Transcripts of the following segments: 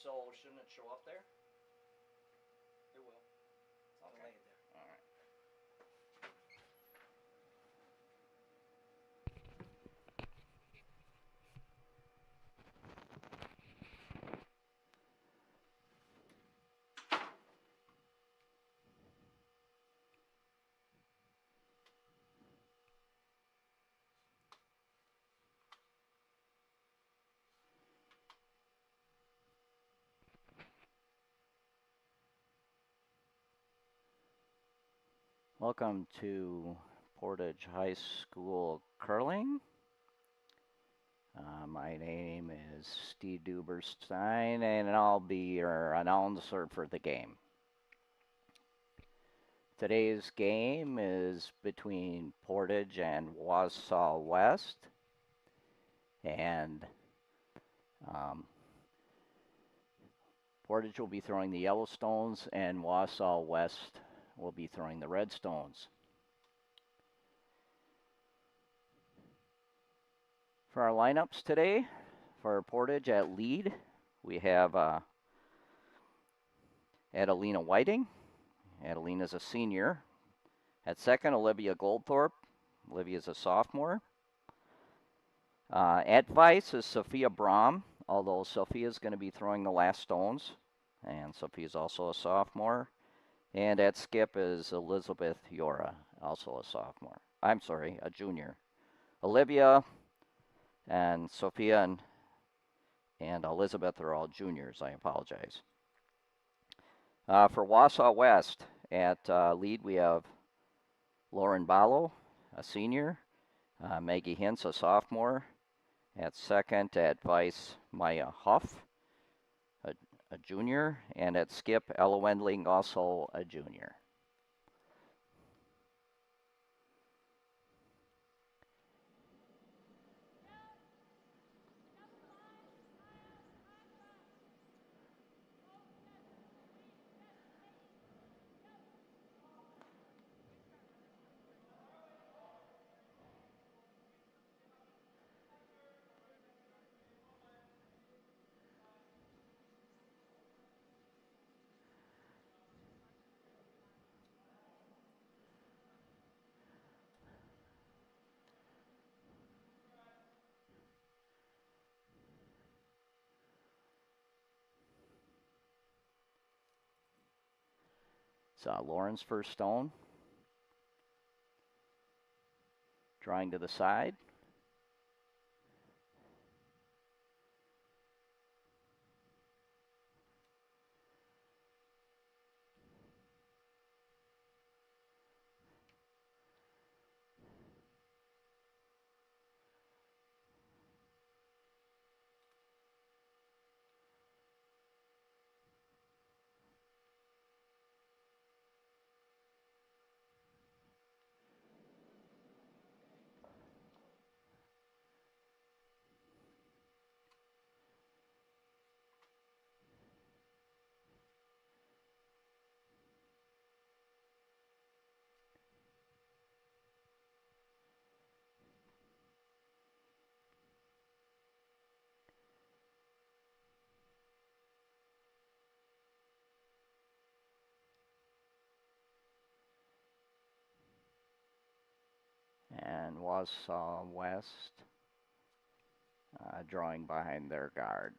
so shouldn't it show up there? It will. It's Okay. delayed there. All right. Welcome to Portage High School curling. My name is Steve Duberstein, and I'll be your announcer for the game. Today's game is between Portage and Wausau West, and Portage will be throwing the Yellowstones, and Wausau West will be throwing the Redstones. For our lineups today, for Portage at lead, we have Adelina Whiting. Adelina's a senior. At second, Olivia Goldthorpe. Olivia's a sophomore. At vice is Sophia Brahm, although Sophia's going to be throwing the last stones, and Sophia's also a sophomore. And at skip is Elizabeth Yora, also a sophomore. I'm sorry, a junior. Olivia and Sophia and Elizabeth are all juniors. I apologize. For Wausau West, at lead we have Lauren Ballo, a senior. Maggie Hintz, a sophomore. At second, at vice, Maya Huff, a junior. And at skip, Ella Wendling, also a junior. So Lauren's first stone. Drawing to the side. And Wausau West drawing behind their guard.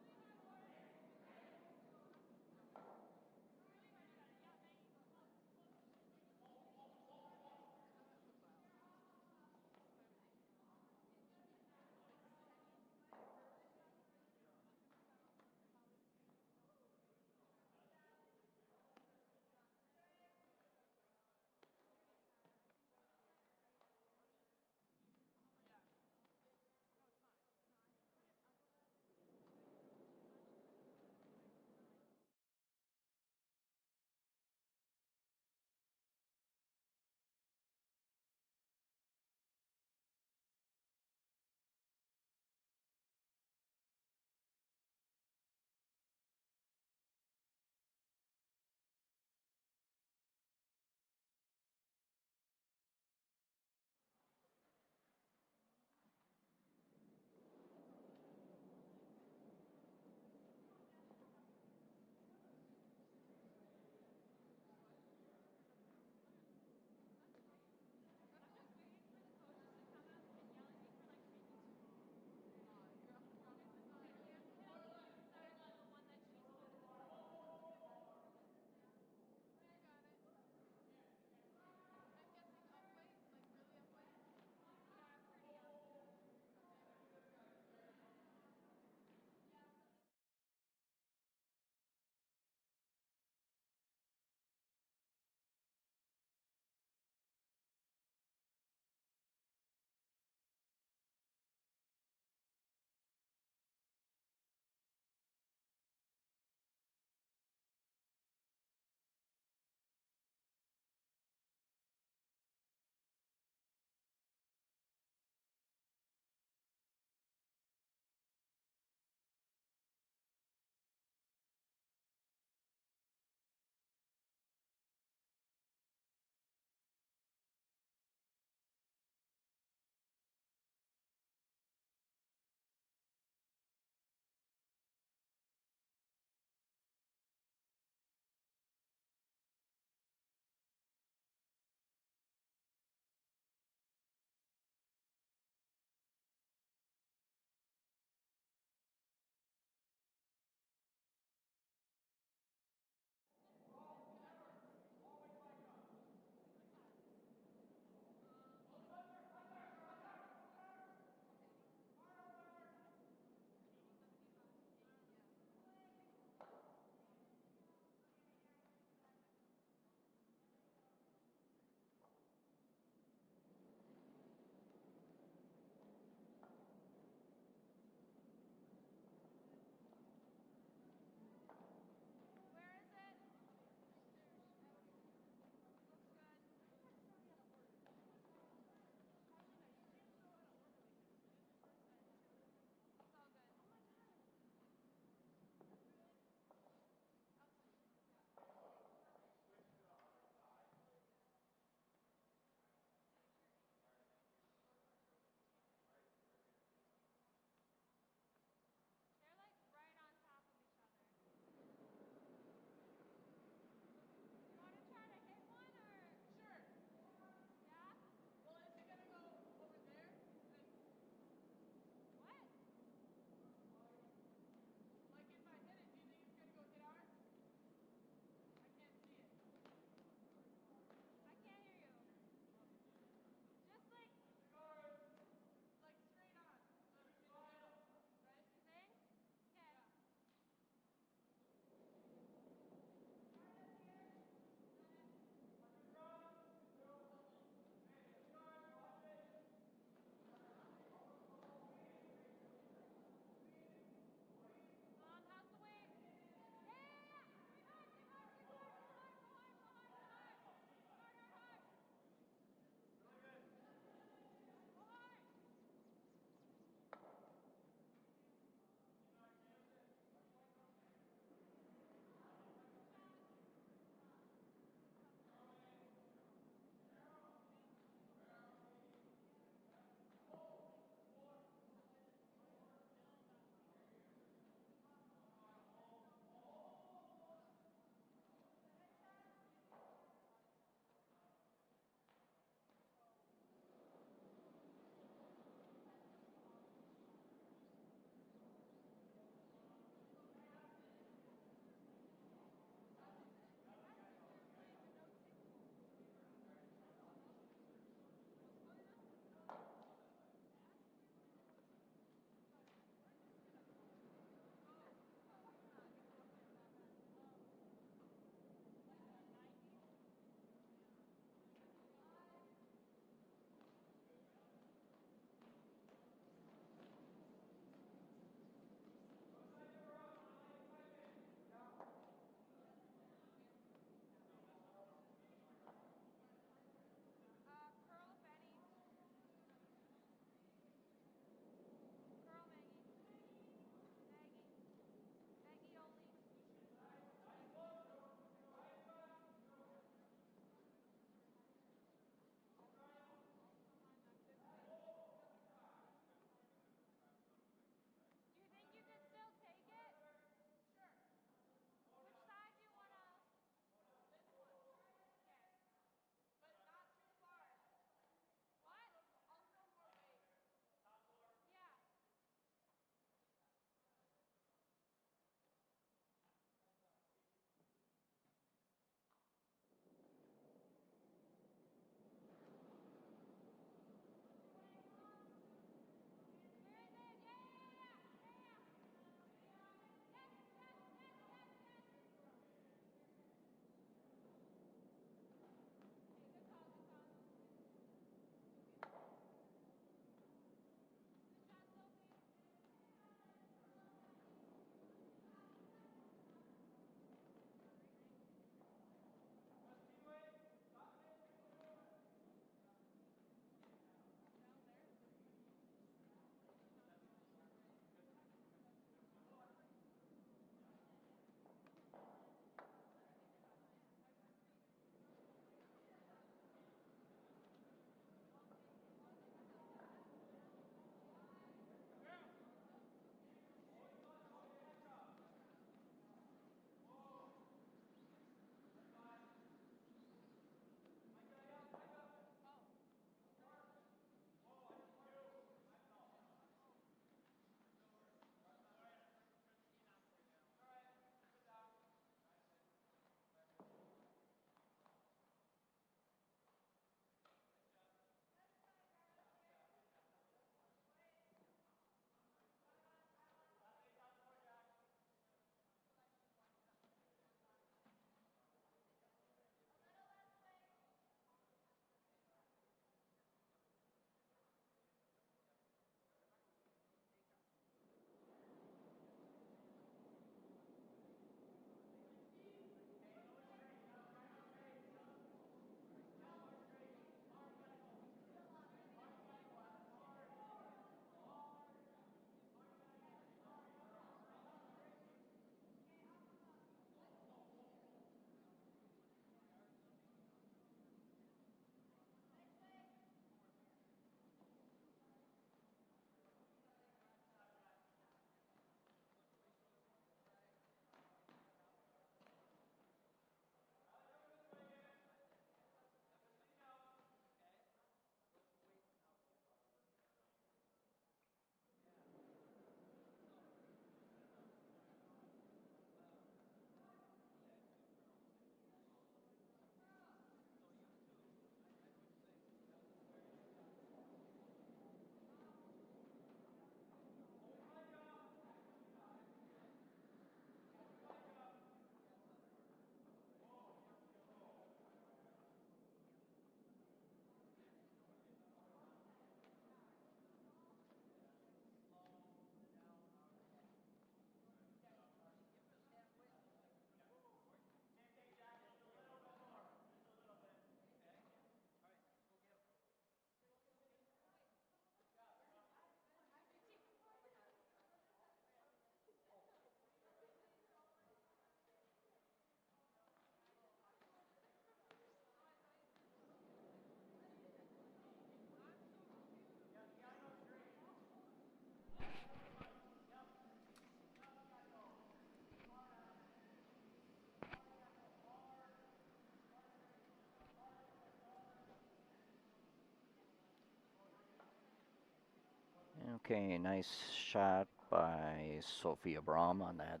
Okay, nice shot by Sophia Braum on that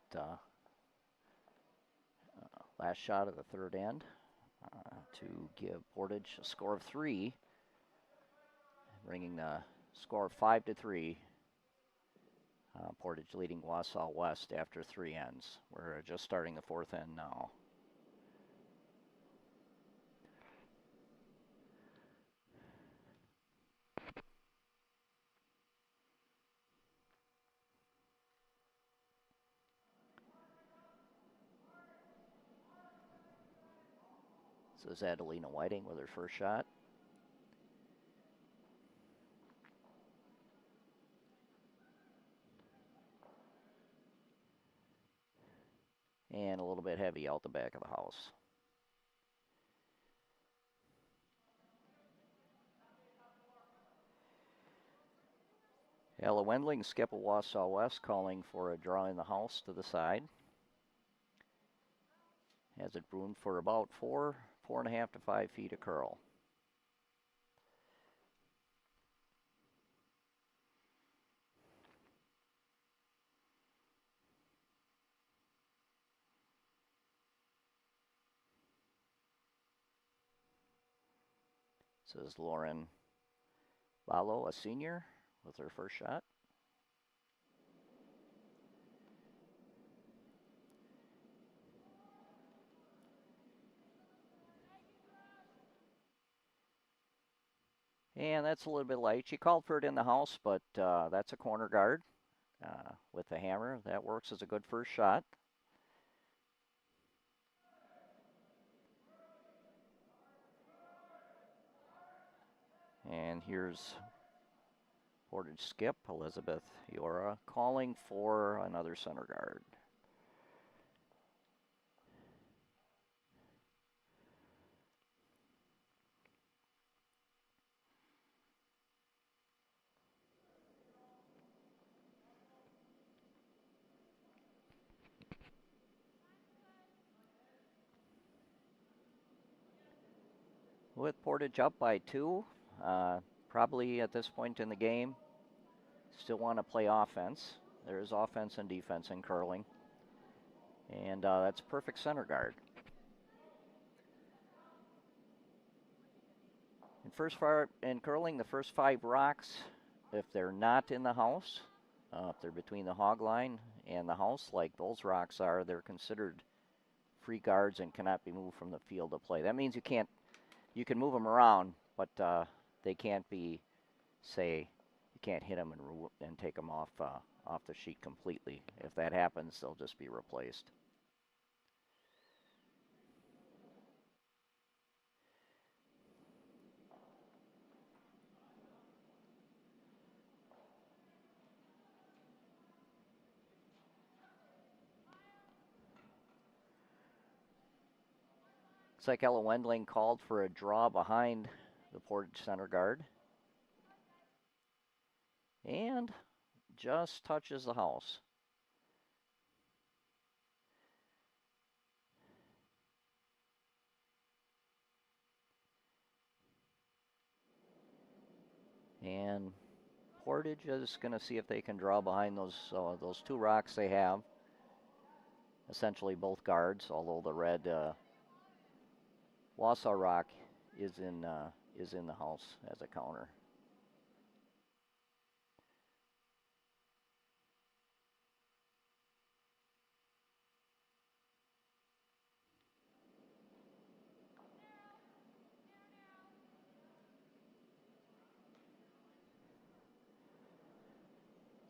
last shot of the third end to give Portage a score of 3, bringing the score 5-3. Portage leading Wausau West after 3 ends. We're just starting the 4th end now. This is Adelina Whiting with her first shot. And a little bit heavy out the back of the house. Ella Wendling, skip of Wausau West, calling for a draw in the house to the side. Has it broomed for about 4.5 to 5 feet of curl. This is Lauren Balo, a senior, with her first shot. And that's a little bit light. She called for it in the house, but that's a corner guard with the hammer. That works as a good first shot. And here's Portage skip, Elizabeth Yora, calling for another center guard. With Portage up by 2, probably at this point in the game, still want to play offense. There is offense and defense in curling. And that's perfect center guard. In curling, the first 5 rocks, if they're not in the house, if they're between the hog line and the house, like those rocks are, they're considered free guards and cannot be moved from the field of play. That means you can move them around, but they can't be, say, you can't hit them and take them off the sheet completely. If that happens, they'll just be replaced. Looks like Ella Wendling called for a draw behind the Portage center guard. And just touches the house. And Portage is going to see if they can draw behind those 2 rocks they have. Essentially both guards, although the red Wausau rock is in the house as a counter.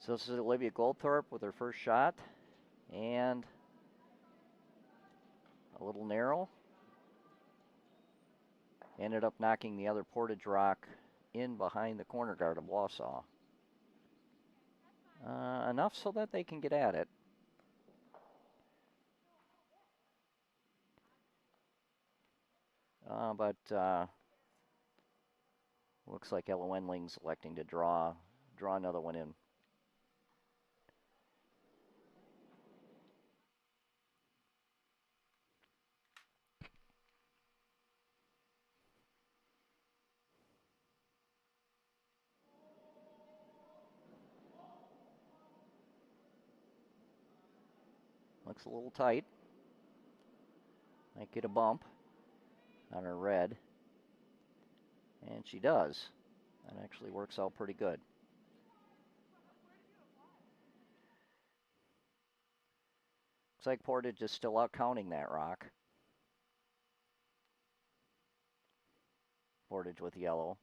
So this is Olivia Goldthorpe with her first shot, and a little narrow. Ended up knocking the other Portage rock in behind the corner guard of Wausau. Enough so that they can get at it. But looks like Ella Wendling's electing to draw another one in. looks a little tight. Might get a bump on her red. And she does. That actually works out pretty good. Looks like Portage is still out counting that rock. Portage with yellow.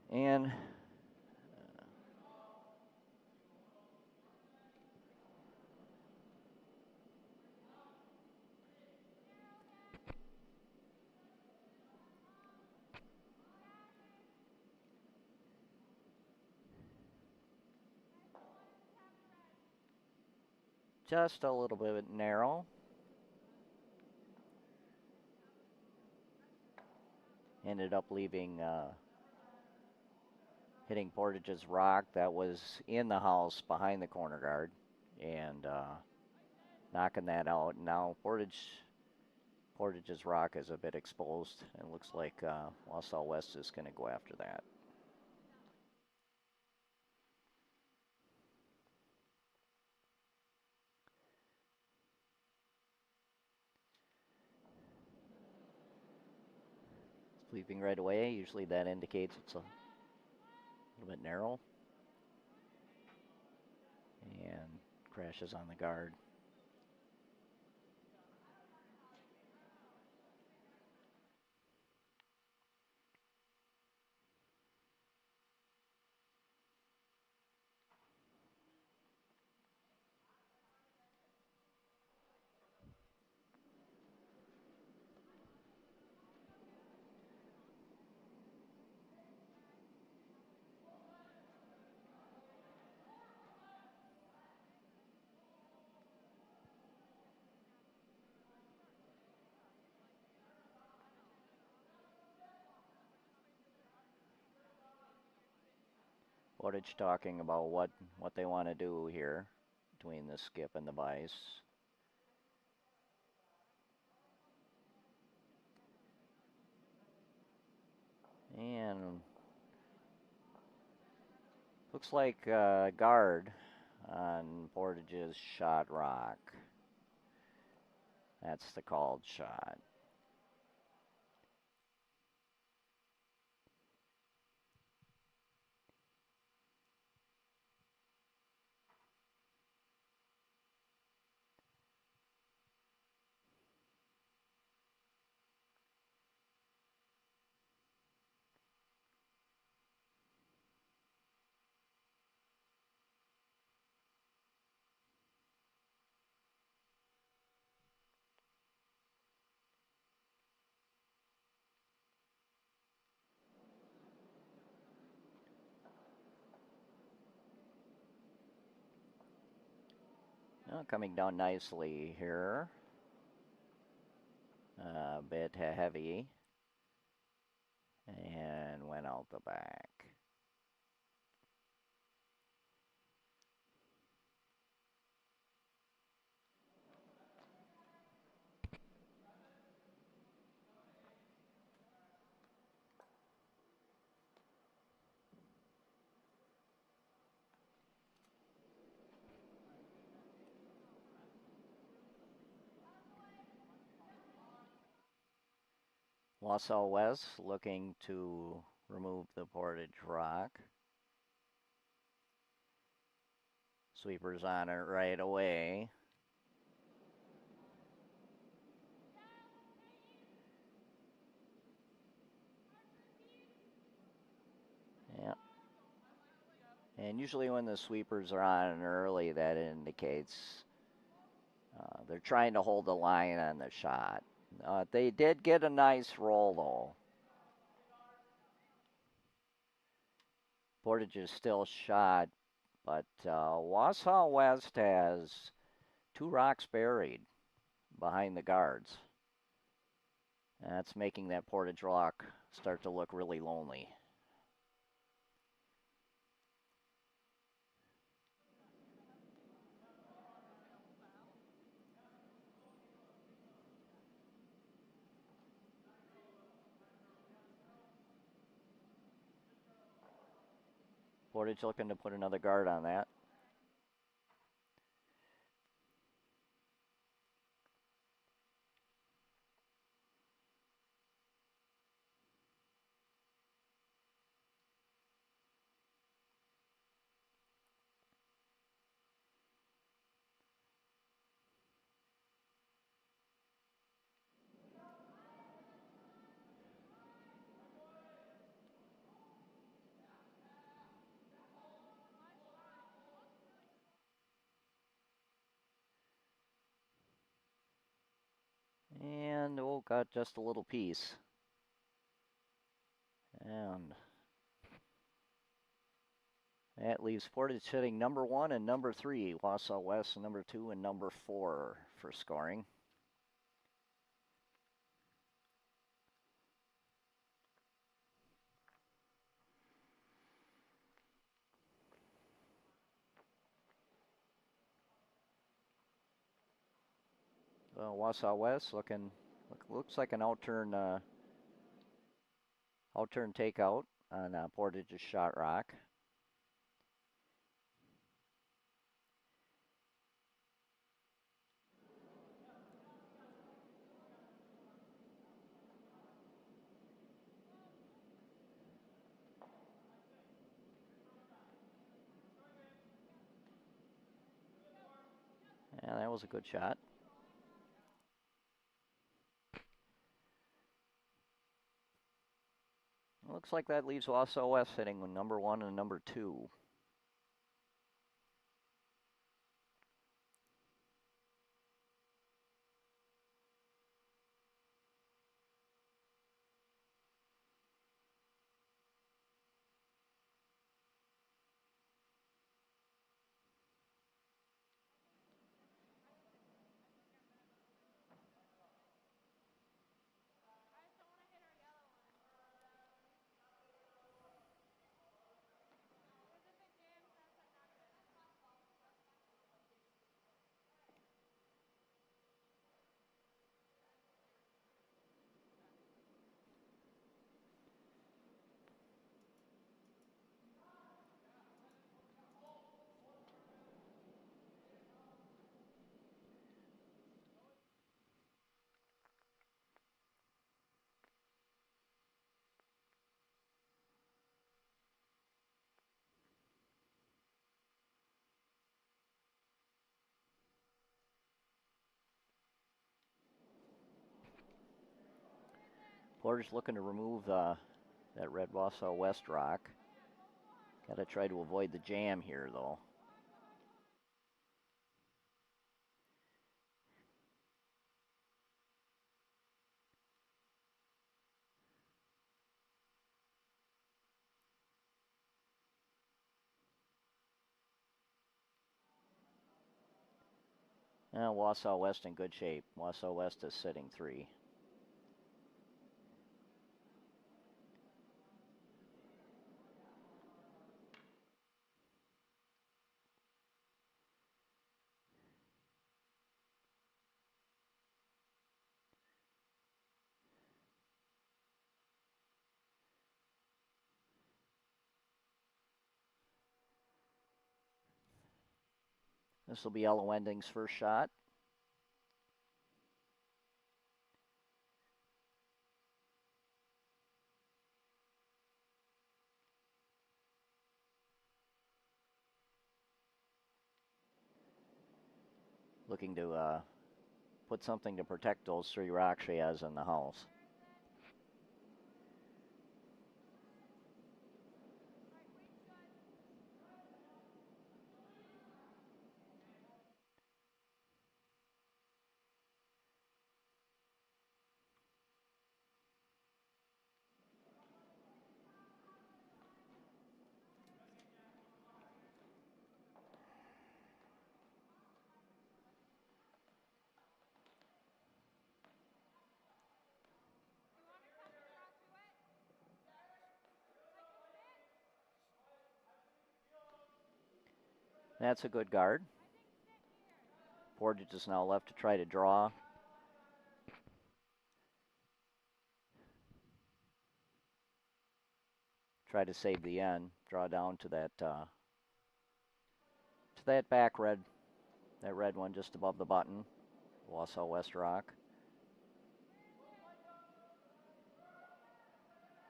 And just a little bit narrow. Ended up leaving, hitting Portage's rock that was in the house behind the corner guard and knocking that out. Now Portage's rock is a bit exposed, and looks like Wausau West is going to go after that. Sweeping right away, usually that indicates it's a little bit narrow. And crashes on the guard. Portage talking about what they want to do here between the skip and the vice. And looks like guard on Portage's shot rock. That's the called shot. Coming down nicely here. A bit heavy. And went out the back. Wausau West looking to remove the Portage rock. Sweepers on it right away. Yeah. And usually when the sweepers are on early, that indicates they're trying to hold the line on the shot. They did get a nice roll, though. Portage is still shot, but Wausau West has 2 rocks buried behind the guards. That's making that Portage rock start to look really lonely. Portage looking to put another guard on that. And, oh, got just a little piece. And that leaves Portage hitting number 1 and number 3. Wausau West number 2 and number 4 for scoring. Wausau West looks like an outturn takeout on Portage's shot rock. And that was a good shot. Looks like that leaves Wausau West hitting with number 1 and number 2. Portage looking to remove that red Wausau West rock. Got to try to avoid the jam here, though. Wausau West in good shape. Wausau West is sitting 3. This will be Ella Wending's first shot. Looking to put something to protect those 3 rocks she has in the house. That's a good guard. Portage is now left to try to draw. try to save the end. Draw down to that back red, that red one just above the button. Wausau West Rock.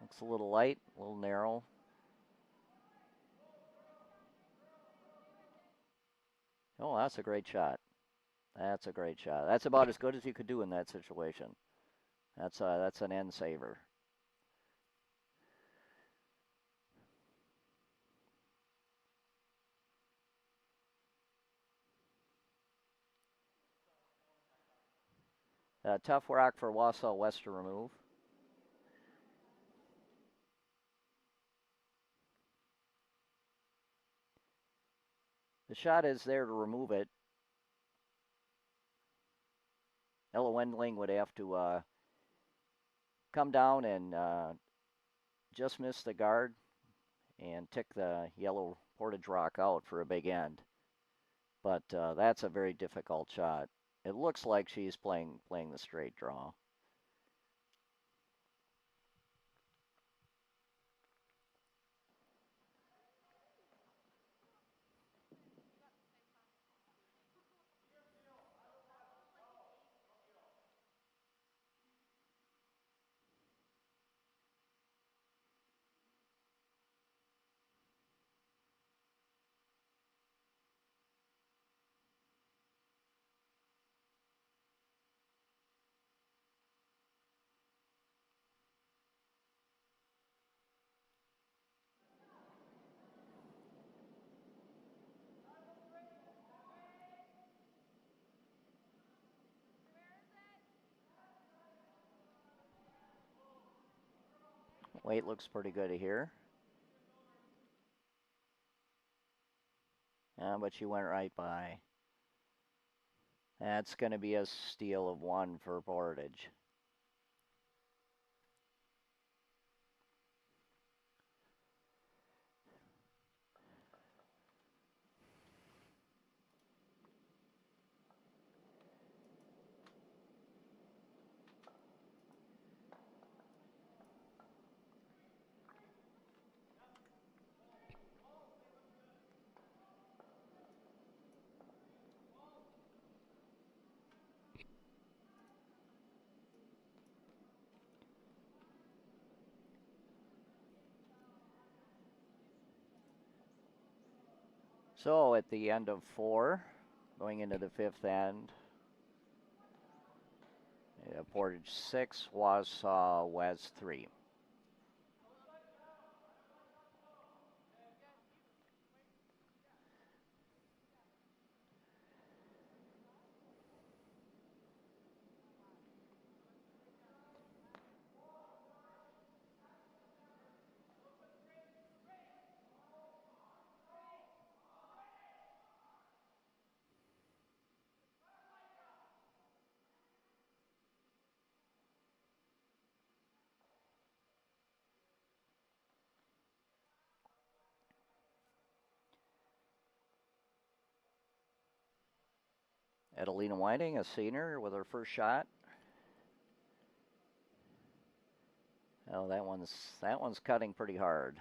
Looks a little light, a little narrow. Oh, that's a great shot. That's a great shot. That's about as good as you could do in that situation. That's an end saver. Tough rock for Wausau West to remove. The shot is there to remove it. Ella Wendling would have to come down and just miss the guard and tick the yellow Portage rock out for a big end. But that's a very difficult shot. It looks like she's playing the straight draw. Weight looks pretty good here. But she went right by. That's going to be a steal of 1 for Portage. So at the end of 4, going into the 5th end, Portage 6, Wausau West 3. Adelina Whiting, a senior, with her first shot. Oh, that one's cutting pretty hard.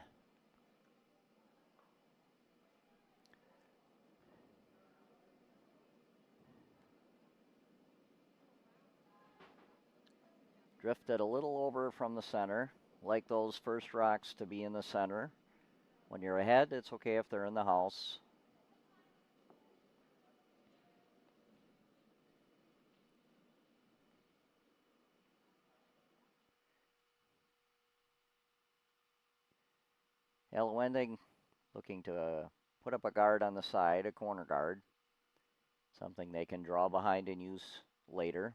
Drifted a little over from the center. Like those first rocks to be in the center. When you're ahead, it's okay if they're in the house. Ella Wending looking to put up a guard on the side, a corner guard. Something they can draw behind and use later.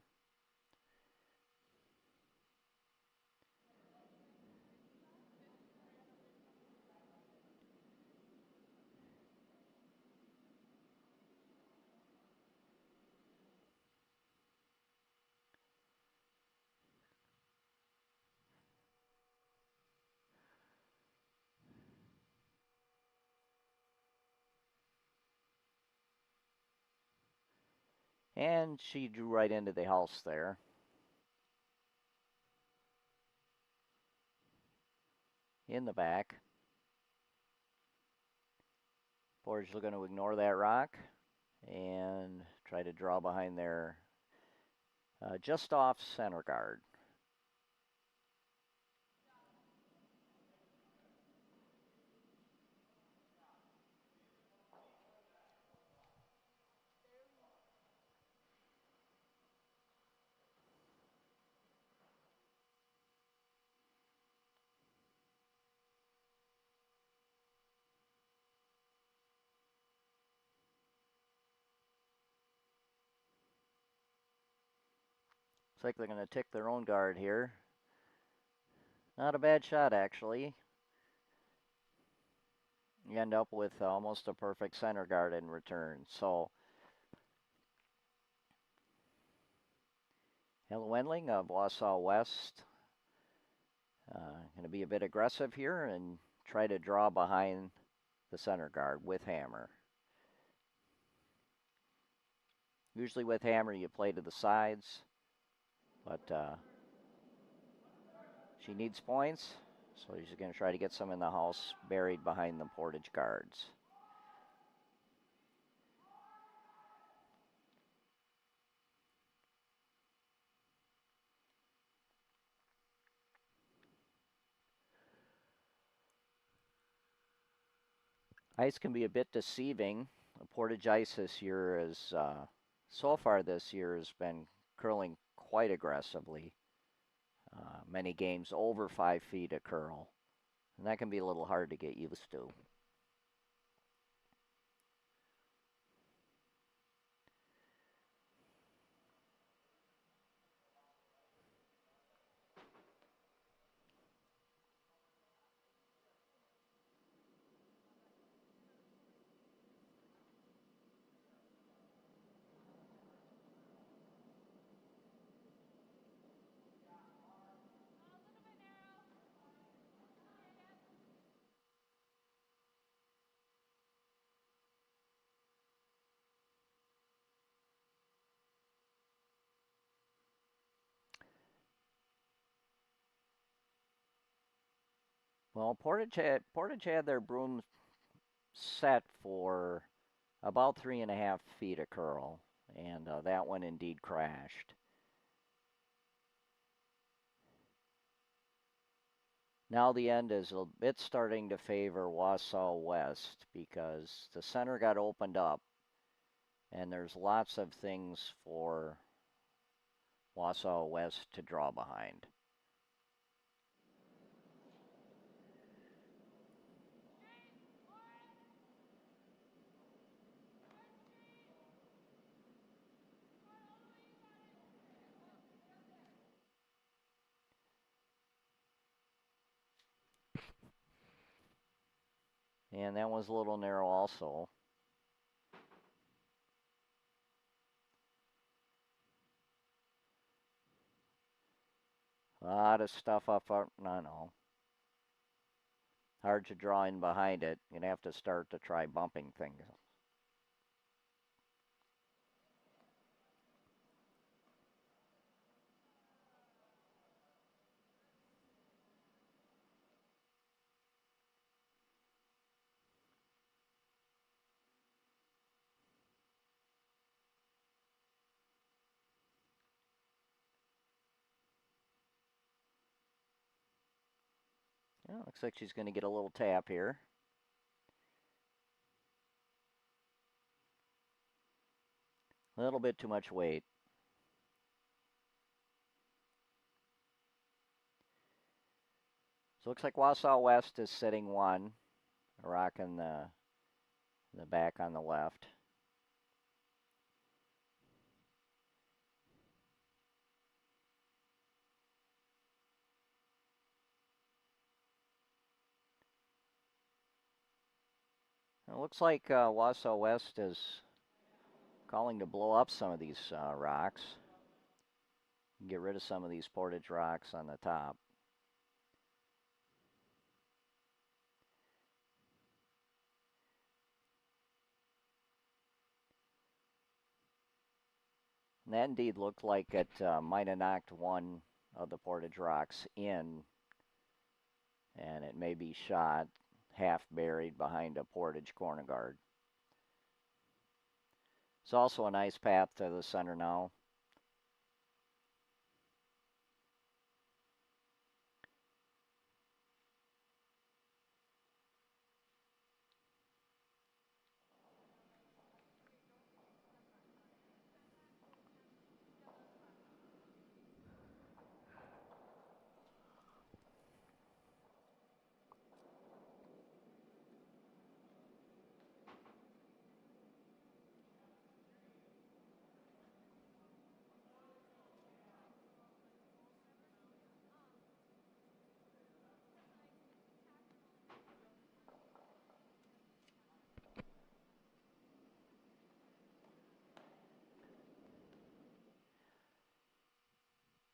And she drew right into the house there. In the back. Portage is going to ignore that rock and try to draw behind there just off center guard. Looks like they're going to tick their own guard here. Not a bad shot, actually. You end up with almost a perfect center guard in return. So, Helen Wendling of Wausau West going to be a bit aggressive here and try to draw behind the center guard with hammer. Usually with hammer you play to the sides, but she needs points, so she's going to try to get some in the house buried behind the Portage guards. Ice can be a bit deceiving. The Portage ice this year is, so far this year, has been curling quite aggressively. Many games over 5 feet a curl, and that can be a little hard to get used to. Well, Portage had their broom set for about 3.5 feet a curl, and that one indeed crashed. Now the end is a bit starting to favor Wausau West because the center got opened up, and there's lots of things for Wausau West to draw behind. And that was a little narrow also. A lot of stuff up front, no. Hard to draw in behind it. You'd have to start to try bumping things. Yeah, looks like she's going to get a little tap here. A little bit too much weight. So looks like Wausau West is sitting one, a rock in the back on the left. It looks like Wausau West is calling to blow up some of these rocks. Get rid of some of these Portage rocks on the top. And that indeed looked like it might have knocked one of the Portage rocks in, and it may be shot half buried behind a Portage corner guard. It's also a nice path to the center now.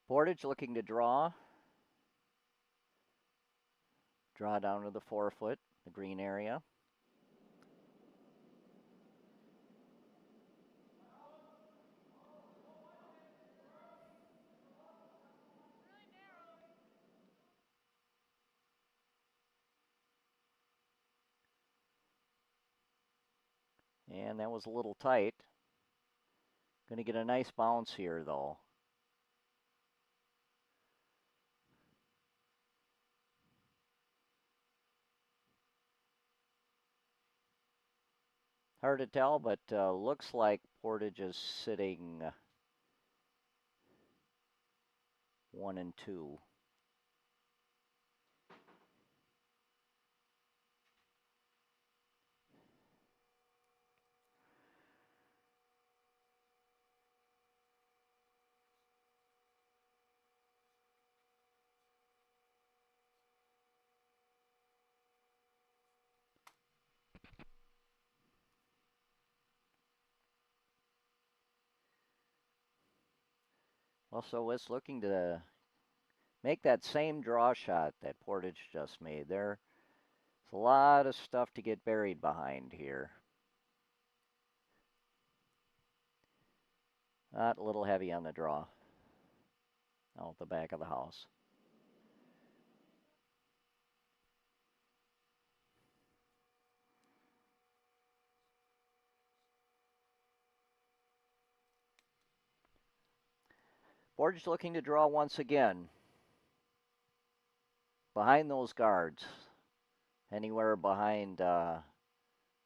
Portage looking to draw. Draw down to the 4-foot, the green area. And that was a little tight. Going to get a nice bounce here, though. Hard to tell, but looks like Portage is sitting 1 and 2. Also, it's looking to make that same draw shot that Portage just made. There's a lot of stuff to get buried behind here. A little heavy on the draw. Out the back of the house. Portage looking to draw once again. Behind those guards. Anywhere behind that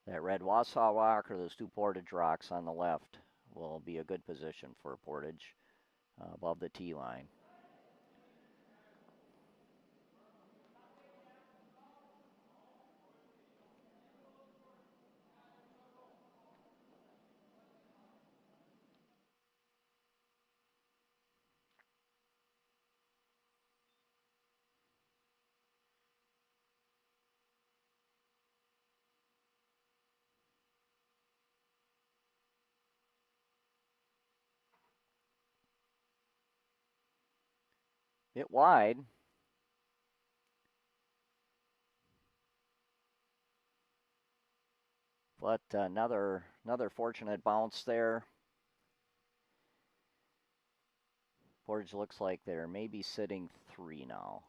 red Wausau rock or those two Portage rocks on the left will be a good position for Portage above the tee line. Bit wide. But another fortunate bounce there. Portage looks like they're maybe sitting 3 now.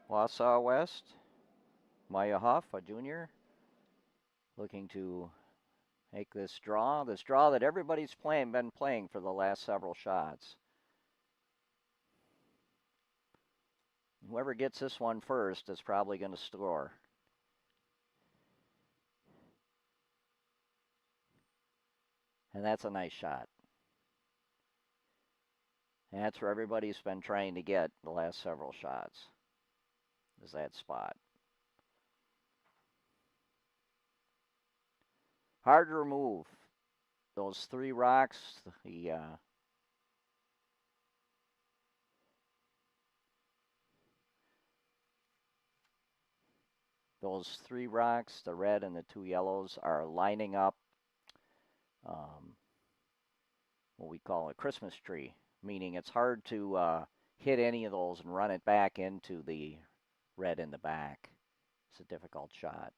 Wausau West, Maya Huff, a junior, looking to make this draw that everybody's been playing for the last several shots. Whoever gets this one first is probably going to score. And that's a nice shot. And that's where everybody's been trying to get the last several shots, is that spot. Hard to remove those 3 rocks. Those 3 rocks, the red and the 2 yellows, are lining up what we call a Christmas tree, meaning it's hard to hit any of those and run it back into the red in the back. It's a difficult shot.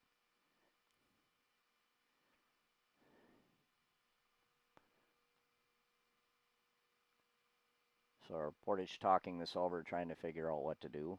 So our Portage talking this over, trying to figure out what to do.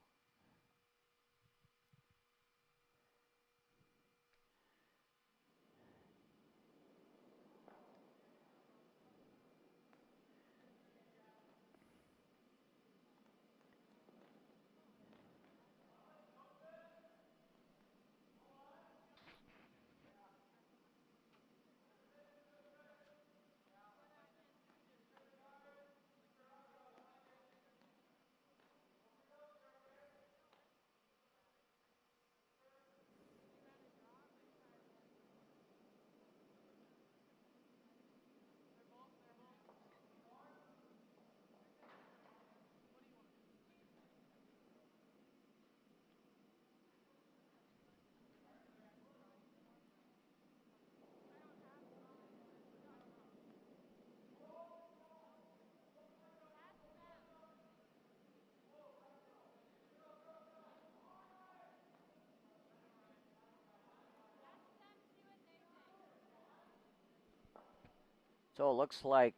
So it looks like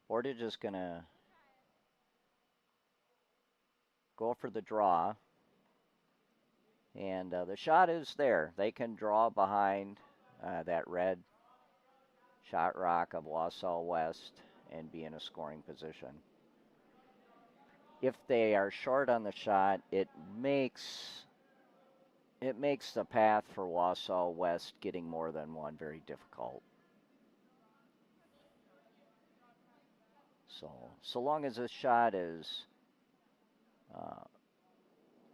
Portage is going to go for the draw. And the shot is there. They can draw behind that red shot rock of Wausau West and be in a scoring position. If they are short on the shot, it makes the path for Wausau West getting more than one very difficult. So long as this shot is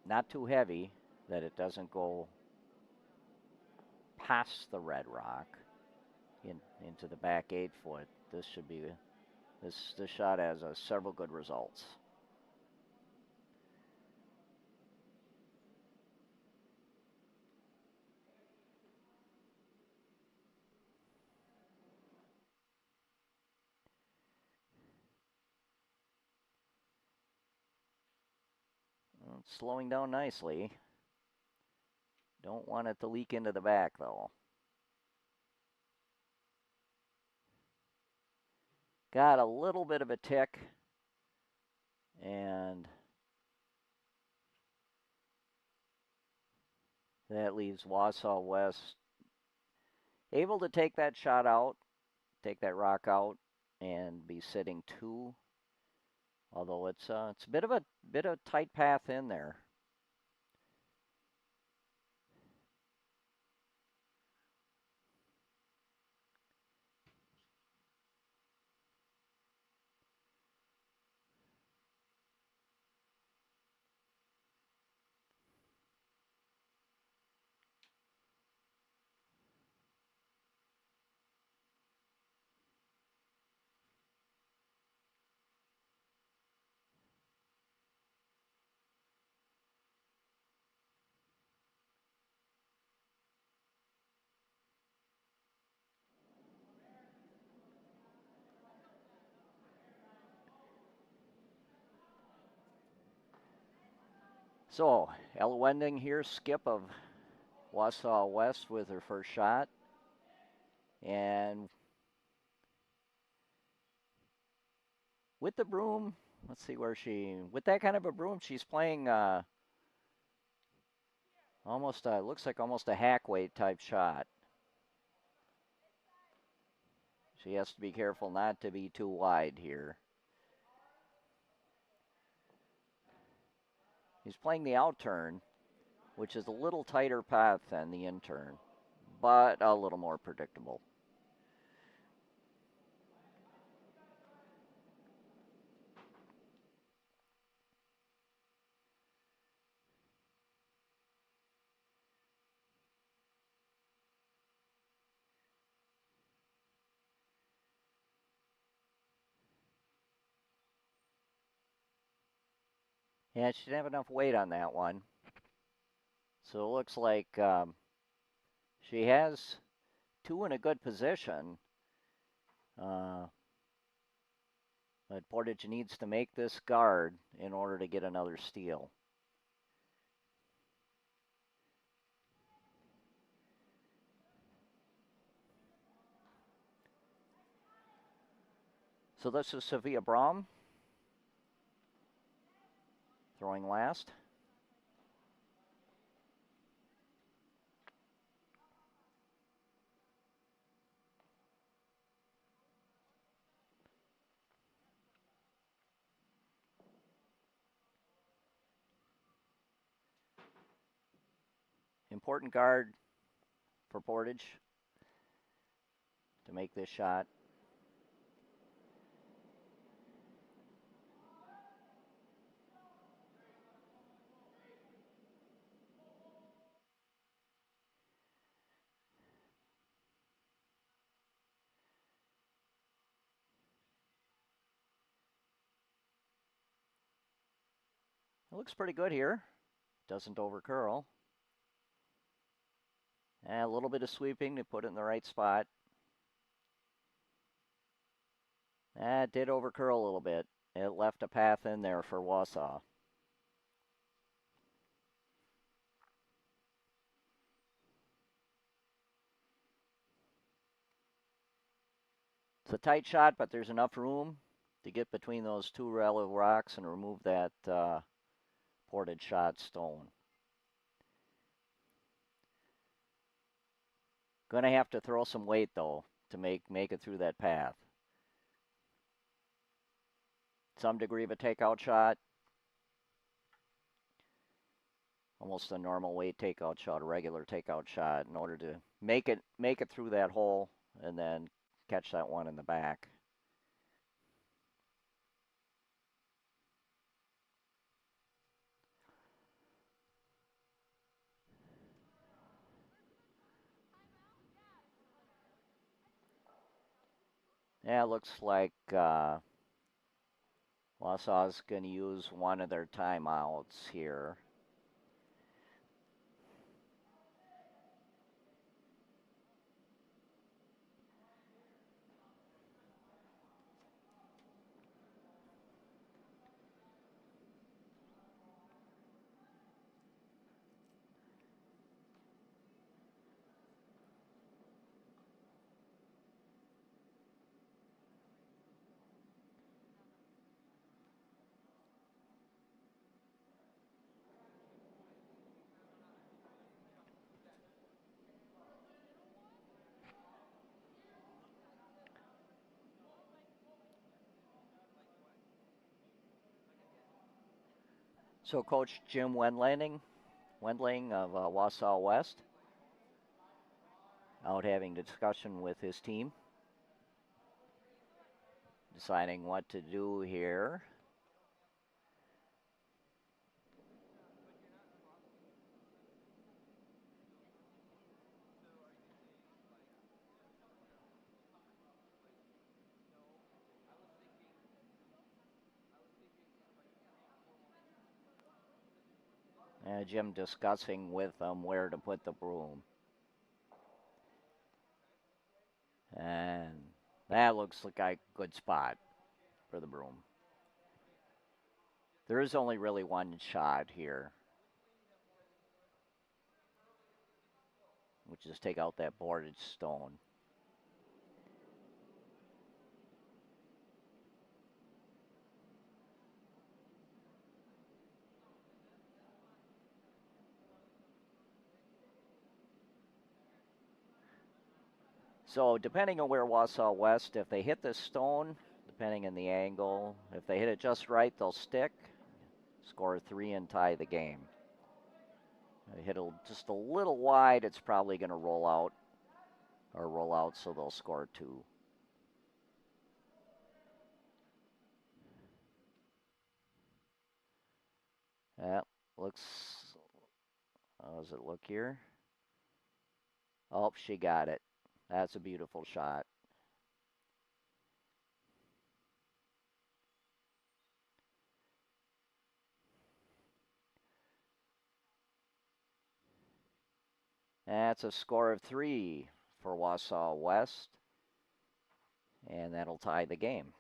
not too heavy, that it doesn't go past the red rock into the back 8 foot, this should be this shot has several good results. Well, it's slowing down nicely. Don't want it to leak into the back though. Got a little bit of a tick, and that leaves Wausau West able to take that shot out, take that rock out, and be sitting 2. Although it's a bit of tight path in there. So, Ella Wending here, skip of Wausau West with her first shot. And with the broom, let's see where with that kind of a broom, she's playing almost, looks like almost a hack weight type shot. She has to be careful not to be too wide here. He's playing the out turn, which is a little tighter path than the in turn, but a little more predictable. Yeah, she didn't have enough weight on that one. So it looks like she has 2 in a good position. But Portage needs to make this guard in order to get another steal. So this is Sophia Brahm. throwing last. Important guard for Portage to make this shot. It looks pretty good here. Doesn't overcurl. And a little bit of sweeping to put it in the right spot. That did overcurl a little bit. It left a path in there for Wausau. It's a tight shot, but there's enough room to get between those two relevant rocks and remove that Portage shot stone. Gonna have to throw some weight though to make it through that path. Some degree of a takeout shot. Almost a normal weight takeout shot, a regular takeout shot, in order to make it through that hole and then catch that one in the back. Yeah, it looks like Wausau's going to use one of their timeouts here. So Coach Jim Wendling of Wausau West out having a discussion with his team, deciding what to do here. Jim discussing with them where to put the broom. And that looks like a good spot for the broom. There is only really one shot here, which is take out that boarded stone. So depending on where Wausau West, if they hit this stone, depending on the angle, if they hit it just right, they'll stick, score 3 and tie the game. They hit it just a little wide, it's probably going to roll out, so they'll score 2. That looks, how does it look here? Oh, she got it. That's a beautiful shot. That's a score of 3 for Wausau West, and that'll tie the game.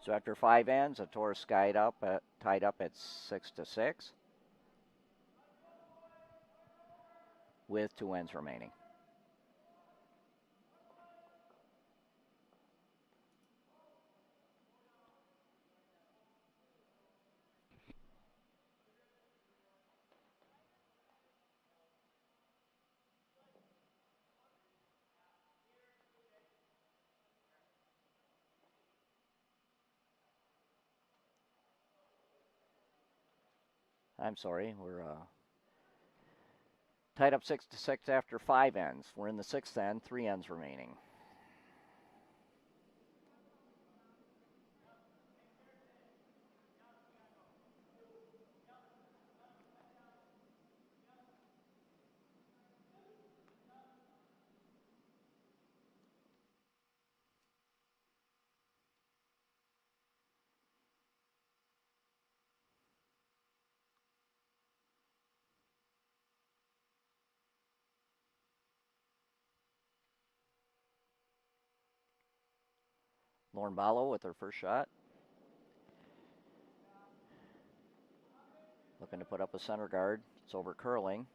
So after 5 ends, a Taurus tied up at 6-6 with 2 ends remaining. I'm sorry, we're tied up 6-6 after 5 ends. We're in the 6th end, 3 ends remaining. Lauren Ballo with her first shot. Looking to put up a center guard. It's over curling.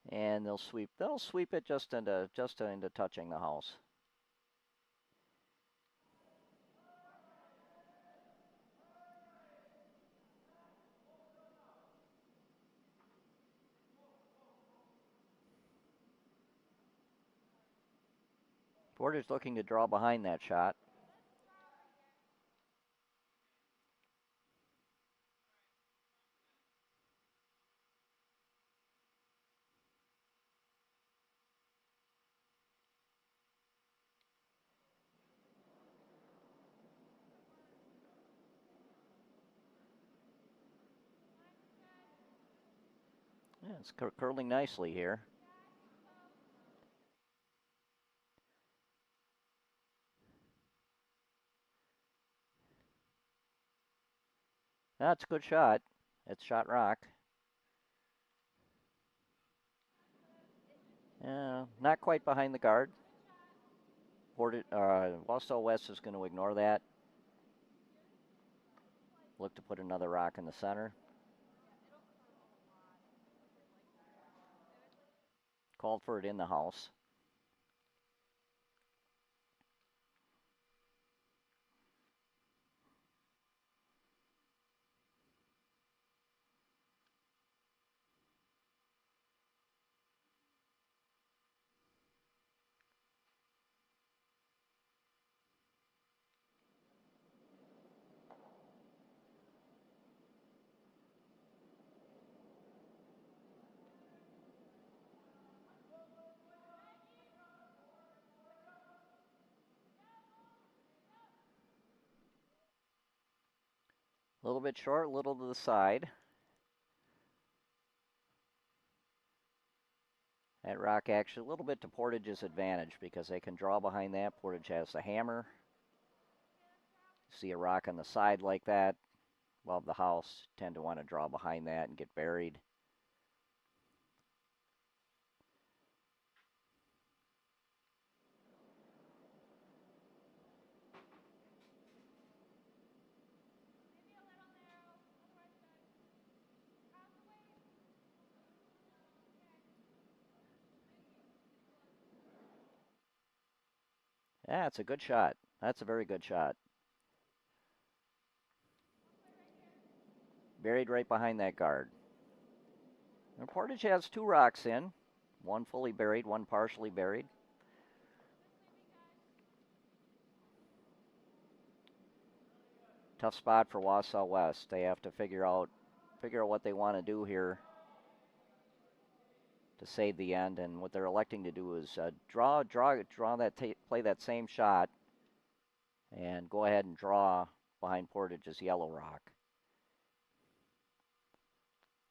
And they'll sweep it just into touching the house. Portage looking to draw behind that shot. Yeah, it's curling nicely here. That's a good shot. It's shot rock. Not quite behind the guard. Wausau West is going to ignore that. Look to put another rock in the center. Called for it in the house. A little bit short, a little to the side. That rock actually a little bit to Portage's advantage because they can draw behind that. Portage has the hammer. See a rock on the side like that above the house, tend to want to draw behind that and get buried. Yeah, it's a good shot. That's a very good shot. Buried right behind that guard. And Portage has 2 rocks in. One fully buried, one partially buried. Tough spot for Wausau West. They have to figure out what they want to do here to save the end. And what they're electing to do is play that same shot, and go ahead and draw behind Portage's yellow rock.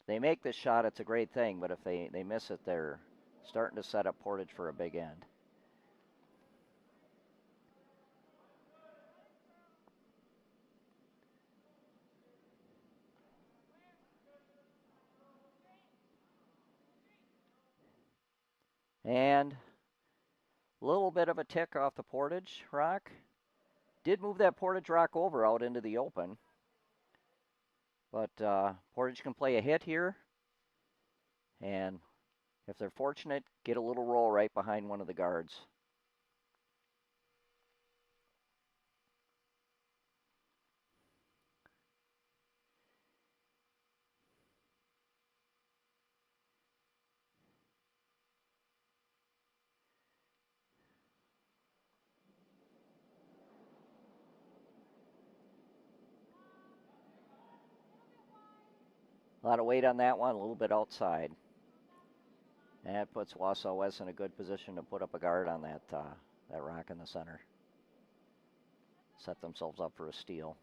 If they make this shot, it's a great thing. But if they miss it, they're starting to set up Portage for a big end. And a little bit of a tick off the Portage rock. Did move that Portage rock over out into the open. But Portage can play a hit here. And if they're fortunate, get a little roll right behind one of the guards. A lot of weight on that one, a little bit outside. And that puts Wausau West in a good position to put up a guard on that rock in the center. Set themselves up for a steal.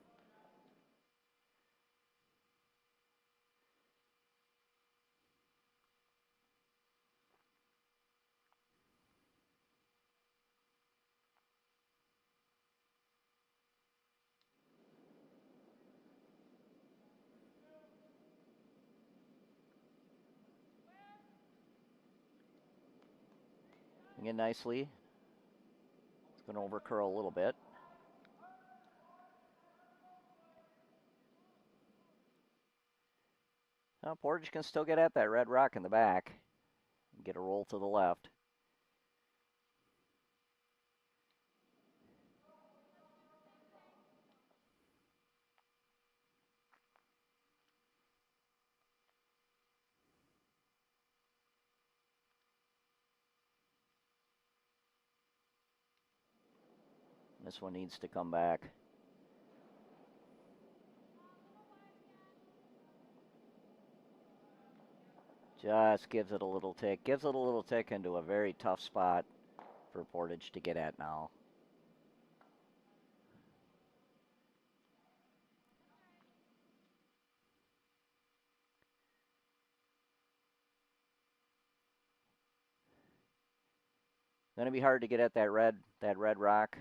In nicely. It's going to overcurl a little bit. Now Portage can still get at that red rock in the back and get a roll to the left. This one needs to come back. Just gives it a little tick. Gives it a little tick into a very tough spot for Portage to get at now. Going to be hard to get at that red rock.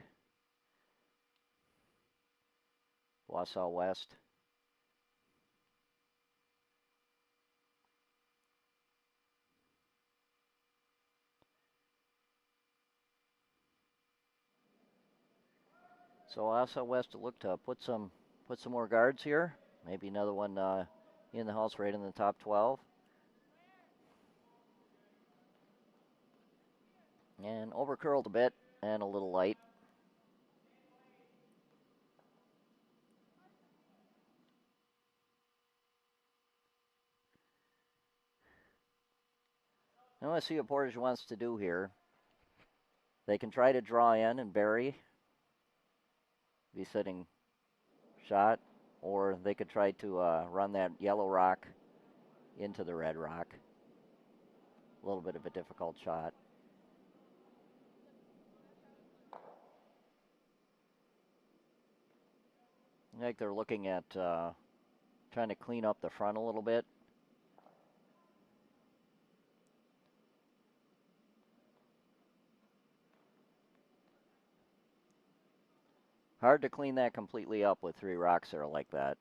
Wausau West. So Wausau West to look to put some more guards here. Maybe another one in the house right in the top 12. And overcurled a bit and a little light. Now let's see what Portage wants to do here. They can try to draw in and bury. Be sitting shot. Or they could try to run that yellow rock into the red rock. A little bit of a difficult shot. I think they're looking at trying to clean up the front a little bit. Hard to clean that completely up with 3 rocks there like that.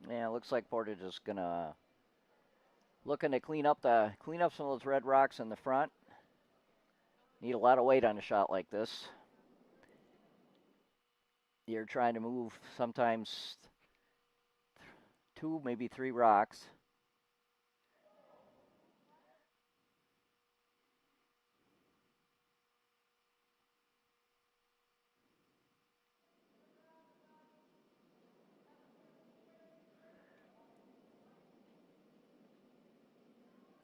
Yeah, it looks like Portage is gonna looking to clean up some of those red rocks in the front. Need a lot of weight on a shot like this. You're trying to move sometimes 2, maybe 3 rocks.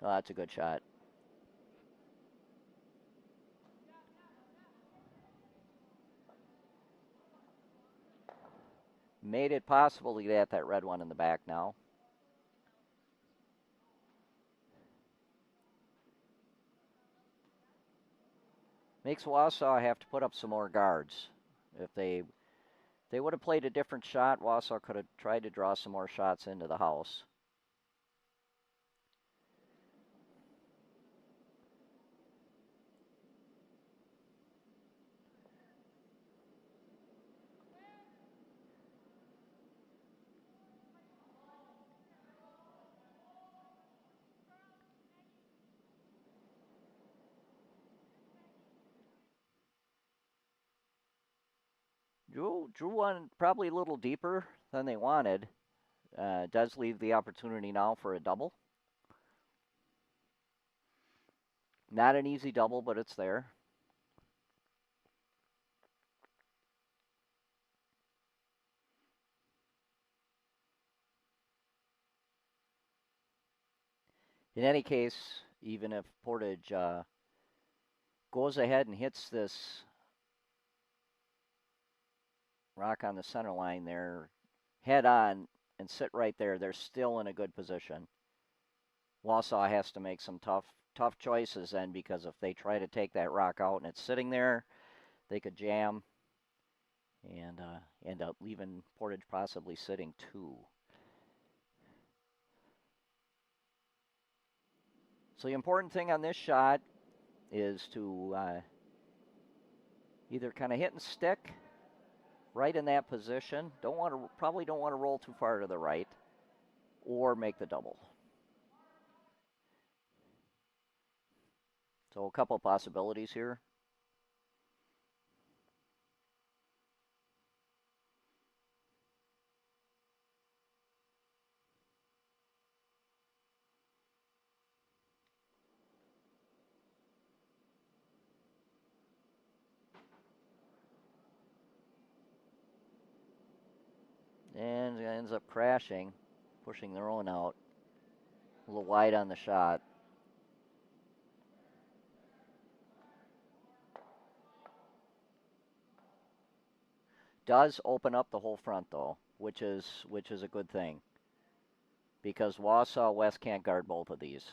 Oh, that's a good shot. made it possible to get at that red one in the back now. Makes Wausau have to put up some more guards. If they would have played a different shot, Wausau could have tried to draw some more shots into the house. Drew one probably a little deeper than they wanted. Does leave the opportunity now for a double. Not an easy double, but it's there. In any case, even if Portage goes ahead and hits this rock on the center line there, head on, and sit right there, they're still in a good position. Wausau has to make some tough choices then, because if they try to take that rock out and it's sitting there, they could jam and end up leaving Portage possibly sitting 2. So the important thing on this shot is to either kind of hit and stick right in that position. Probably don't want to roll too far to the right, or make the double. So a couple possibilities here. And it ends up crashing, pushing their own out. A little wide on the shot. Does open up the whole front though, which is a good thing, because Wausau West can't guard both of these.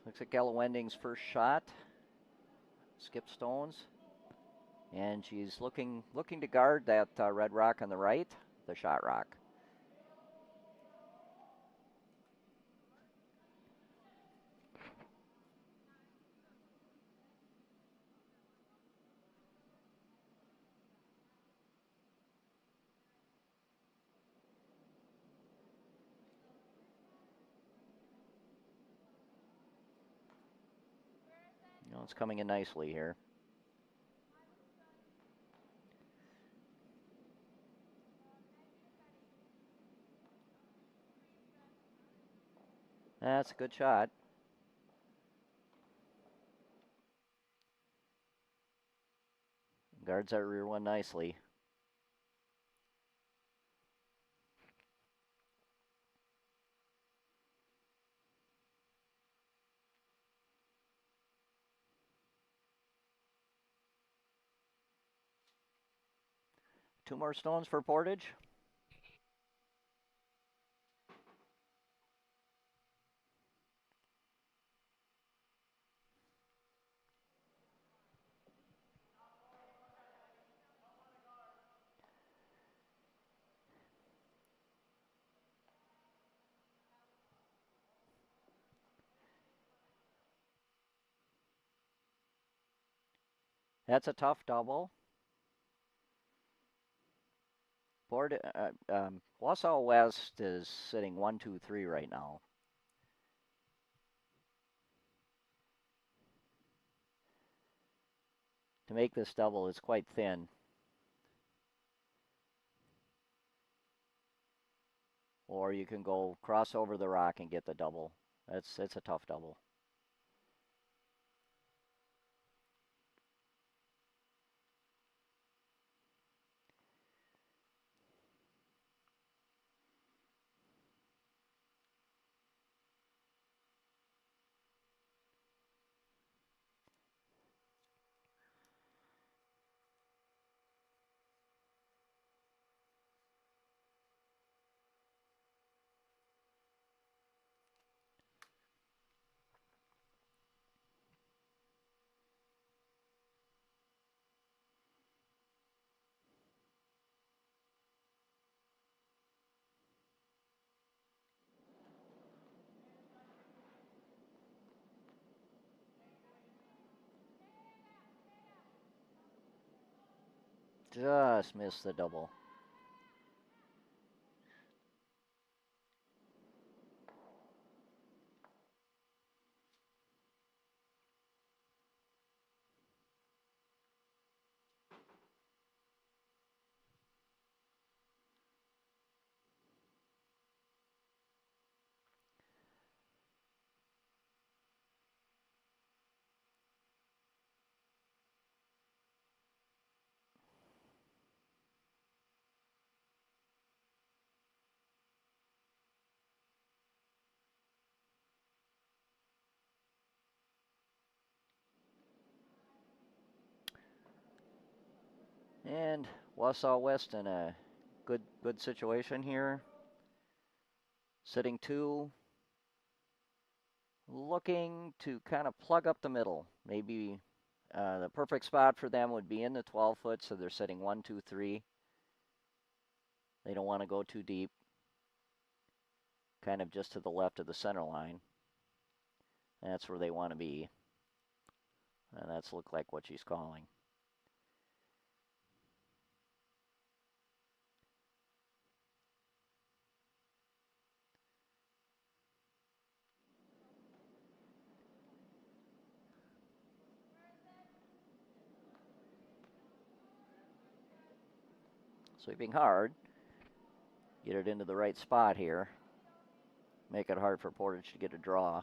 Looks like Ella Wending's first shot. Skip stones. And she's looking to guard that red rock on the right, the shot rock. It's coming in nicely here. That's a good shot. Guards that rear one nicely. Two more stones for Portage. That's a tough double. Wausau West is sitting 1, 2, 3 right now. To make this double is quite thin. Or you can go cross over the rock and get the double. It's a tough double. Just missed the double. And Wausau West in a good situation here. Sitting 2. Looking to kind of plug up the middle. Maybe the perfect spot for them would be in the 12 foot, so they're sitting 1, 2, 3. They don't want to go too deep. Kind of just to the left of the center line. That's where they want to be. And that's look like what she's calling. Sweeping hard. Get it into the right spot here. Make it hard for Portage to get a draw.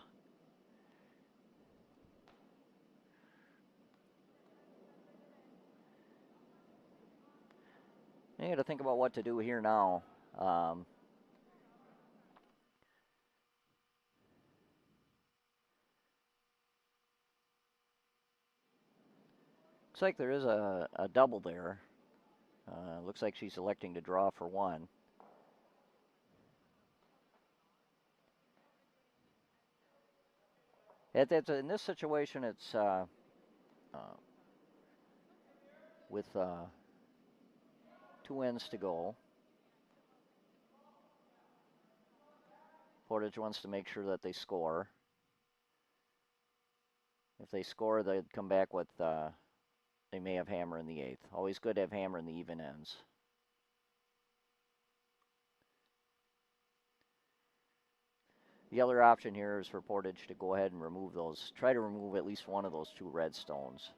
You got to think about what to do here now. Looks like there is a double there. Looks like she's electing to draw for 1. In this situation, it's with 2 ends to go. Portage wants to make sure that they score. If they score, they'd come back with, they may have hammer in the 8th. Always good to have hammer in the even ends. The other option here is for Portage to go ahead and remove those, try to remove at least one of those 2 red stones.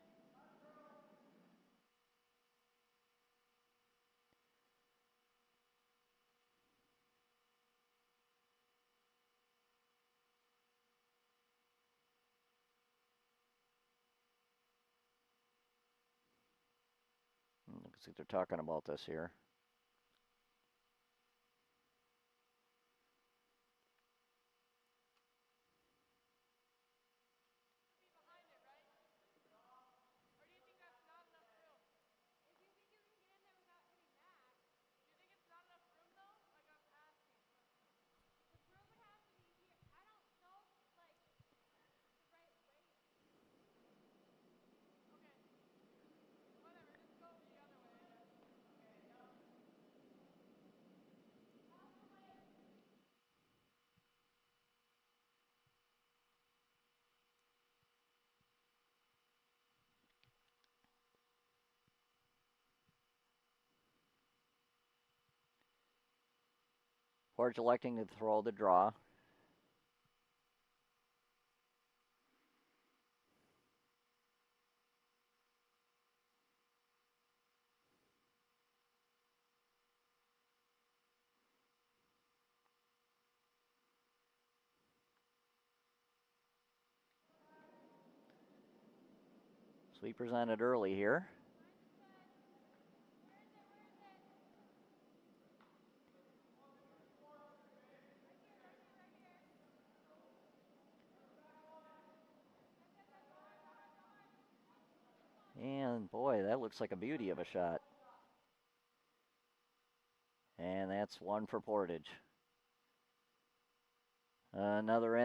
Looks like they're talking about this here. Portage electing to throw the draw. Sweepers on it early here. And boy, that looks like a beauty of a shot. And that's 1 for Portage. Another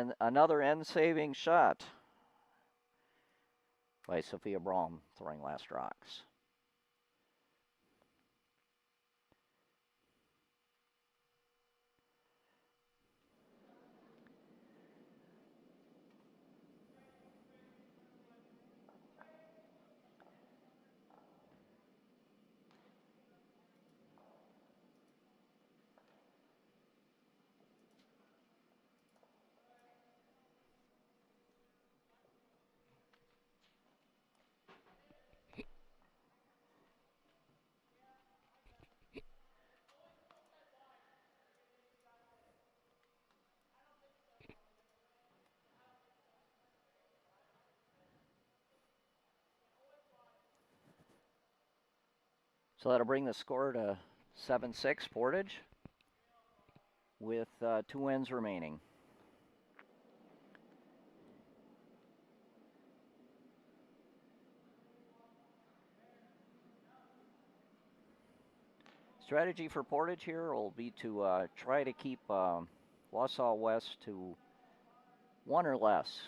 end saving shot by Sophia Braum throwing last rocks. So that'll bring the score to 7-6 Portage with 2 ends remaining. Strategy for Portage here will be to try to keep Wausau West to 1 or less.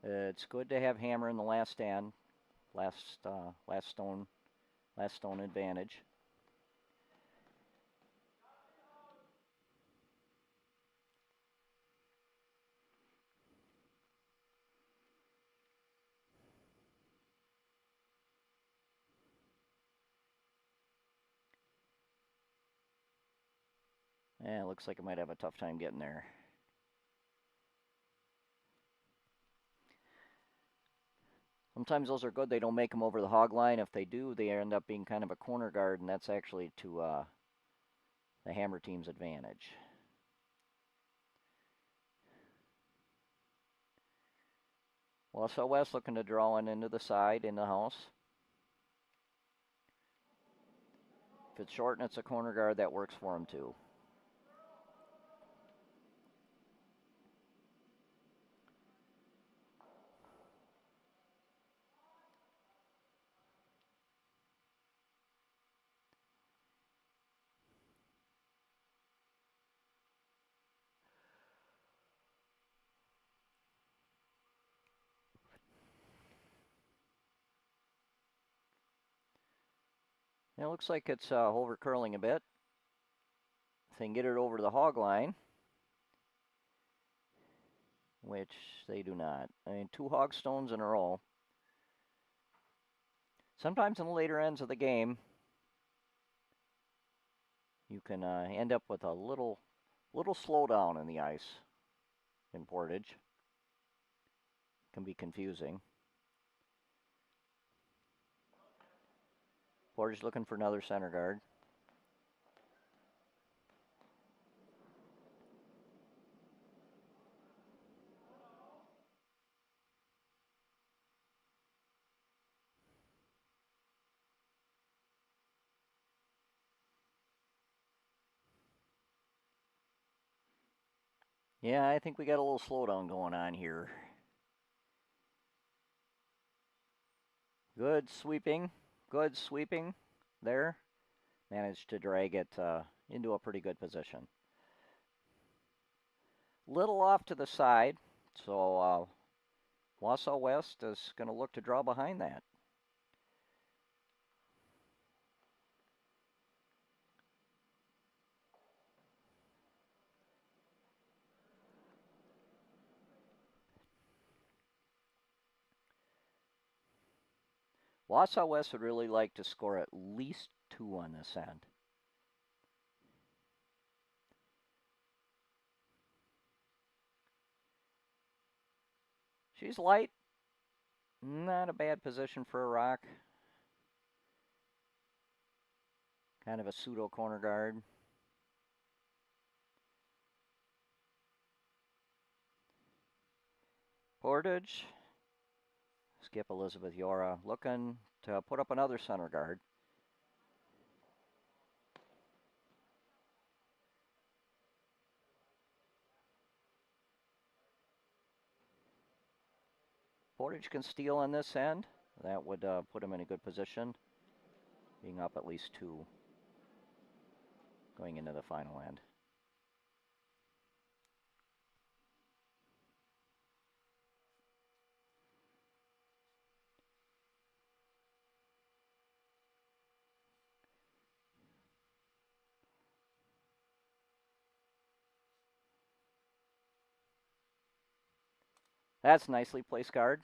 It's good to have hammer in the last end, last stone advantage. Yeah, it looks like it might have a tough time getting there. Sometimes those are good. They don't make them over the hog line. If they do, they end up being kind of a corner guard, and that's actually to the hammer team's advantage. Wausau West looking to draw one into the side in the house. If it's short and it's a corner guard, that works for him too. It looks like it's over curling a bit. If they can get it over to the hog line, which they do not. I mean, 2 hog stones in a row. Sometimes in the later ends of the game, you can end up with a little slowdown in the ice in Portage. Can be confusing. Portage looking for another center guard. Yeah, I think we got a little slowdown going on here. Good sweeping there. Managed to drag it into a pretty good position. Little off to the side, so Wausau West is going to look to draw behind that. Wausau West would really like to score at least 2 on this end. She's light. Not a bad position for a rock. Kind of a pseudo corner guard. Portage. Skip Elizabeth Yora looking to put up another center guard. Portage can steal on this end. That would put him in a good position, being up at least 2 going into the final end. That's nicely placed guard.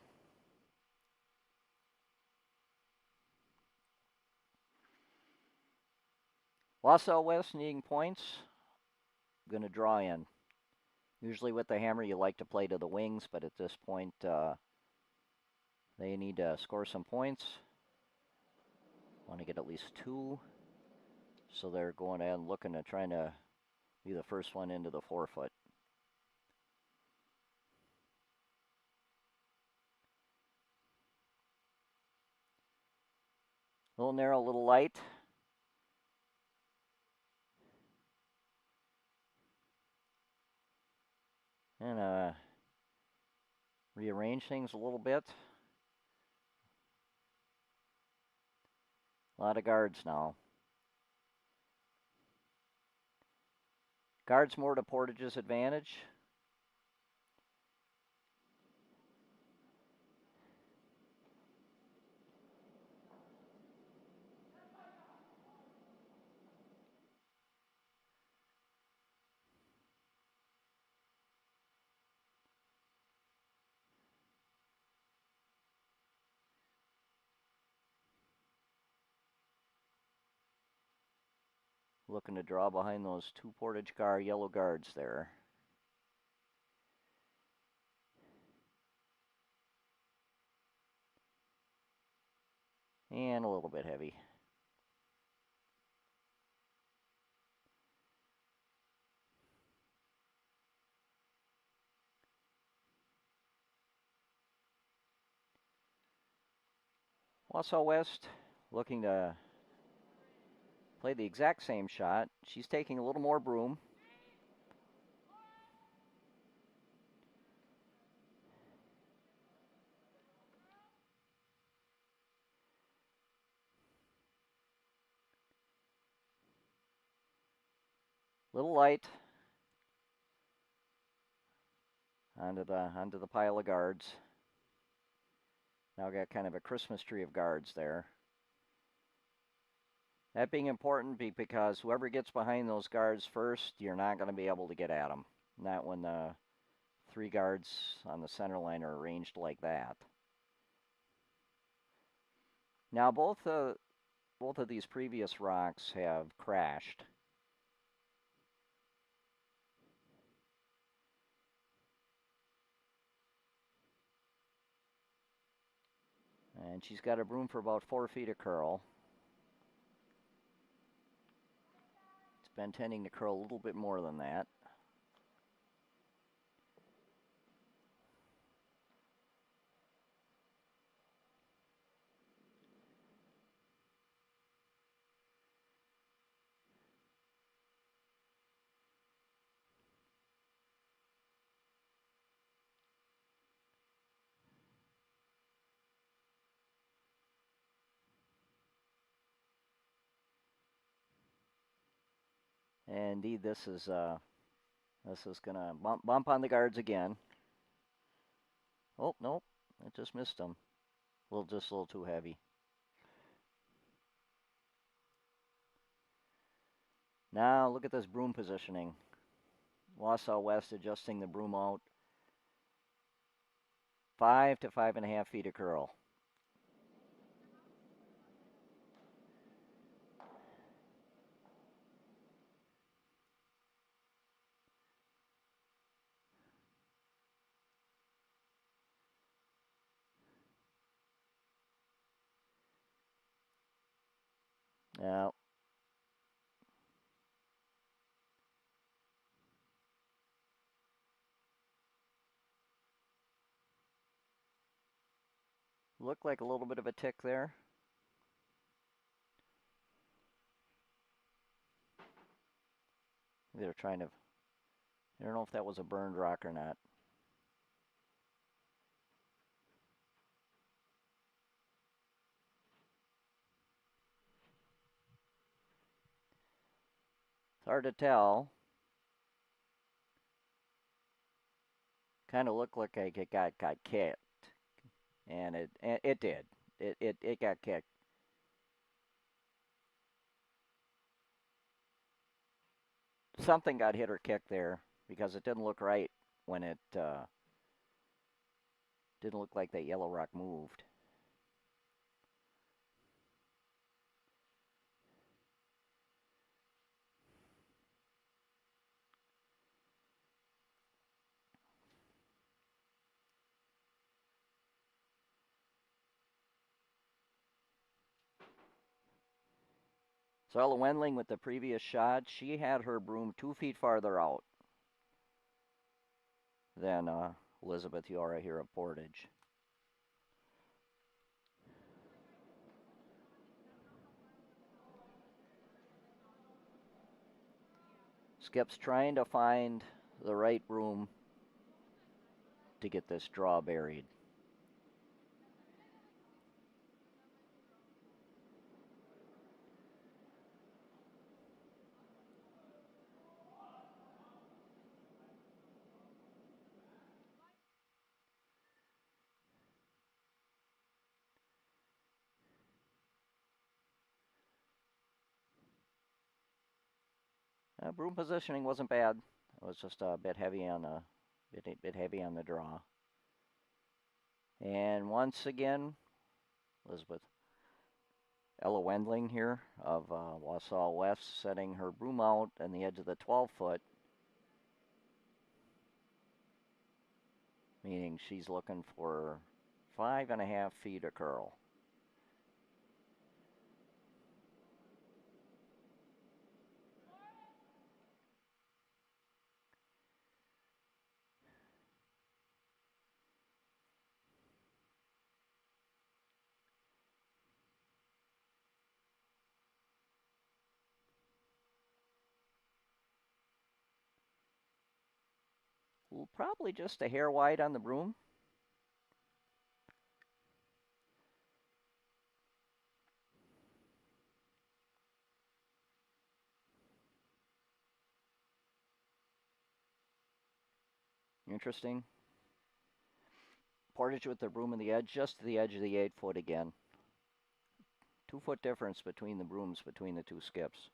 Wausau West needing points. Going to draw in. Usually with the hammer, you like to play to the wings, but at this point, they need to score some points. Want to get at least 2. So they're going in looking to trying to be the first one into the 4-foot. A little narrow, a little light. And rearrange things a little bit. A lot of guards now. Guards more to Portage's advantage. Looking to draw behind those two Portage yellow guards there. And a little bit heavy. Wausau West looking to play the exact same shot. She's taking a little more broom. Little light. Onto the pile of guards. Now got kind of a Christmas tree of guards there. That being important because whoever gets behind those guards first, you're not going to be able to get at them. Not when the three guards on the center line are arranged like that. Now both of these previous rocks have crashed. And she's got a broom for about 4 feet of curl. It's been tending to curl a little bit more than that. And indeed, this is gonna bump on the guards again. Oh nope, it just missed them. Just a little too heavy. Now look at this broom positioning. Wausau West adjusting the broom out 5 to 5.5 feet of curl. Now looked like a little bit of a tick there. They're trying to, I don't know if that was a burned rock or not. It's hard to tell. Kind of looked like it got kicked, and it did. It got kicked. Something got hit or kicked there because it didn't look right when it didn't look like that yellow rock moved. So Ella Wendling with the previous shot, she had her broom 2 feet farther out than Elizabeth Yora here at Portage. Skip's trying to find the right broom to get this draw buried. Broom positioning wasn't bad. It was just a bit heavy on the draw. And once again, Elizabeth Ella Wendling here of Wausau West setting her broom out on the edge of the 12-foot, meaning she's looking for 5.5 feet of curl. Probably just a hair wide on the broom. Interesting. Portage with the broom on the edge, just to the edge of the 8-foot again. 2-foot difference between the brooms between the two skips.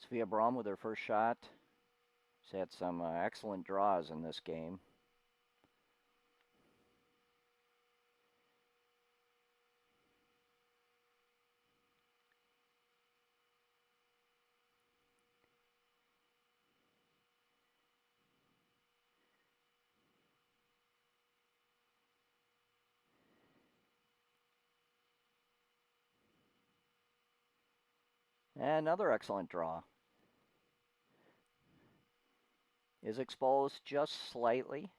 Sophia Braum with her first shot. She's had some excellent draws in this game. And another excellent draw. Is exposed just slightly.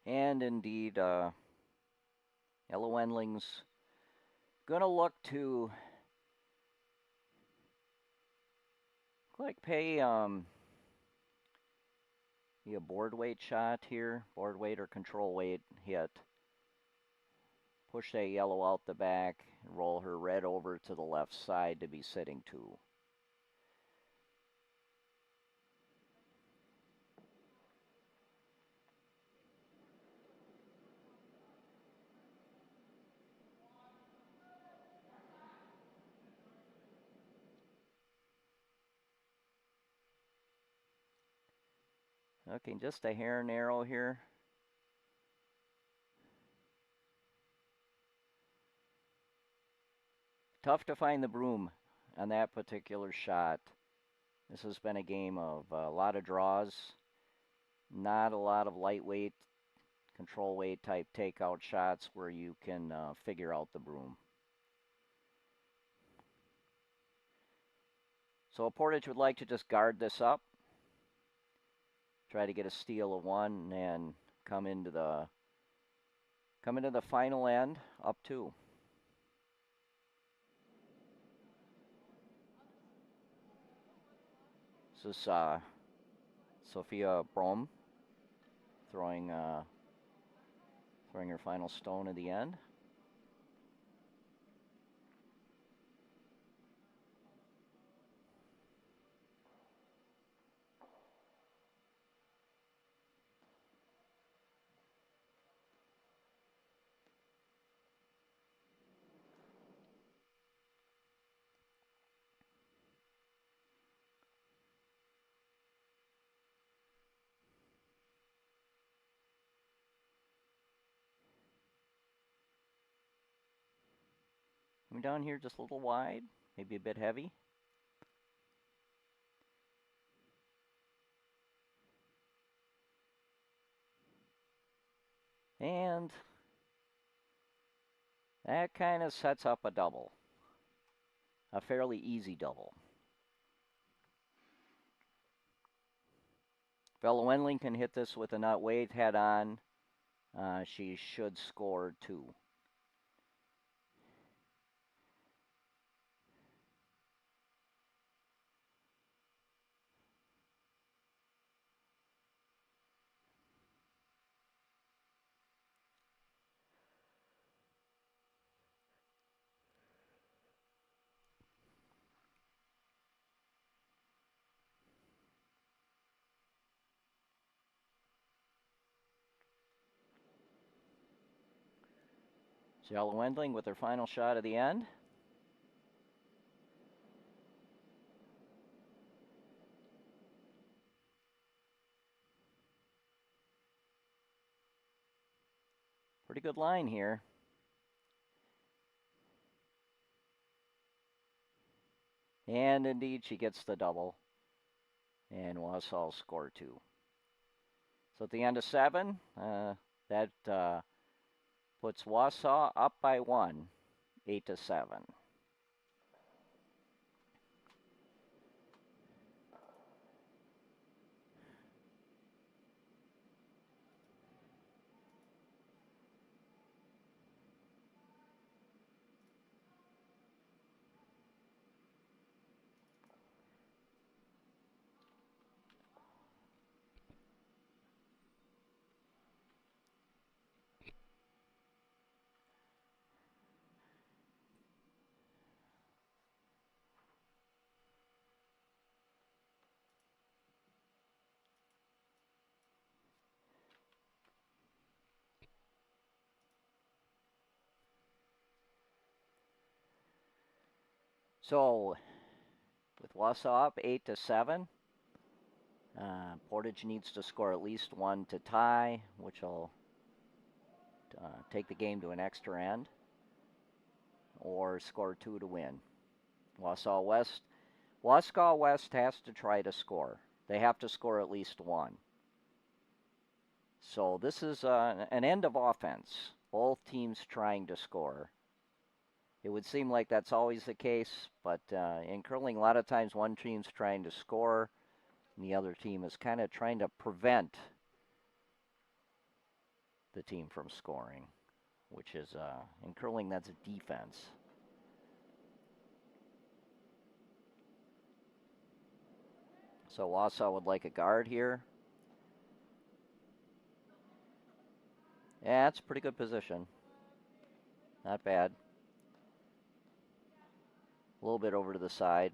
And indeed, Ella Wendling's going to look to pay a board weight shot here, board weight or control weight hit. Push that yellow out the back, and roll her red over to the left side to be sitting 2. Okay, just a hair narrow here. Tough to find the broom on that particular shot. This has been a game of a lot of draws, not a lot of lightweight, control weight type takeout shots where you can figure out the broom. So Portage would like to just guard this up, try to get a steal of 1, and come into the final end up 2. This is Sophia Braum throwing her final stone at the end. Coming down here just a little wide, maybe a bit heavy. And that kind of sets up a double. A fairly easy double. Bella Wendling can hit this with a nut weight head on. She should score 2. Bella Wendling with her final shot of the end. Pretty good line here. And indeed, she gets the double. And Wausau score 2. So at the end of 7, that puts Wausau up by 1, 8-7. So with Wausau up 8-7, Portage needs to score at least 1 to tie, which will take the game to an extra end, or score 2 to win. Wausau West has to try to score. They have to score at least 1. So this is an end of offense. Both teams trying to score. It would seem like that's always the case, but in curling, a lot of times one team's trying to score, and the other team is kind of trying to prevent the team from scoring, which is, in curling, that's a defense. So Wausau would like a guard here. Yeah, it's a pretty good position. Not bad. A little bit over to the side.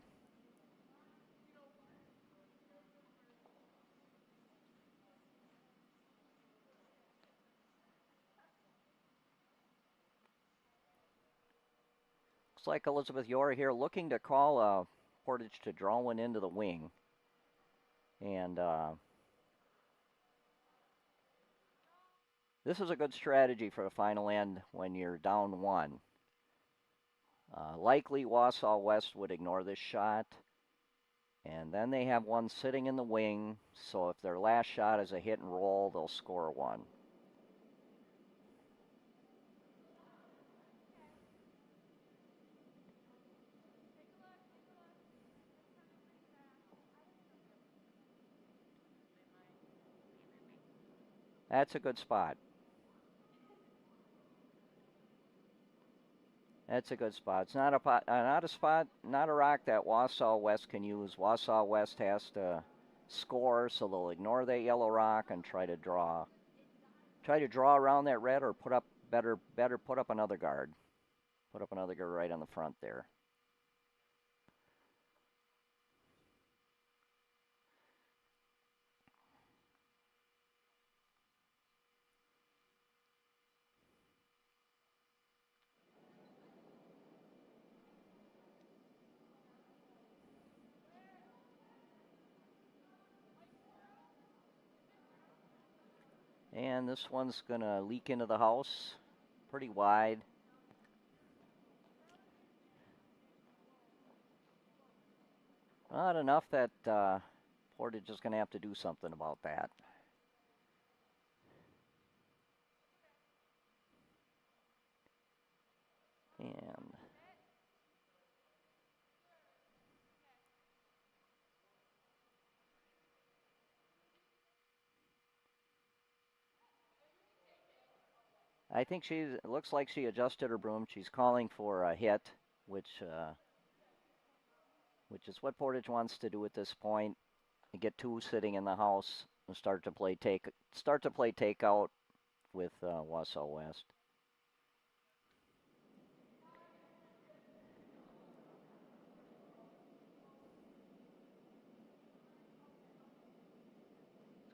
Looks like Elizabeth Yora here looking to call Portage to draw one into the wing. And this is a good strategy for the final end when you're down 1. Likely Wausau West would ignore this shot. And then they have one sitting in the wing, so if their last shot is a hit and roll, they'll score 1. That's a good spot. That's a good spot. It's not a spot, not a rock that Wausau West can use. Wausau West has to score, so they'll ignore that yellow rock and try to draw. Try to draw around that red, or put up better put up another guard. Put up another guard right on the front there. And this one's going to leak into the house pretty wide. Not enough that Portage is going to have to do something about that. And I think it looks like she adjusted her broom. She's calling for a hit, which is what Portage wants to do at this point. Get two sitting in the house and start to play takeout with Wausau West.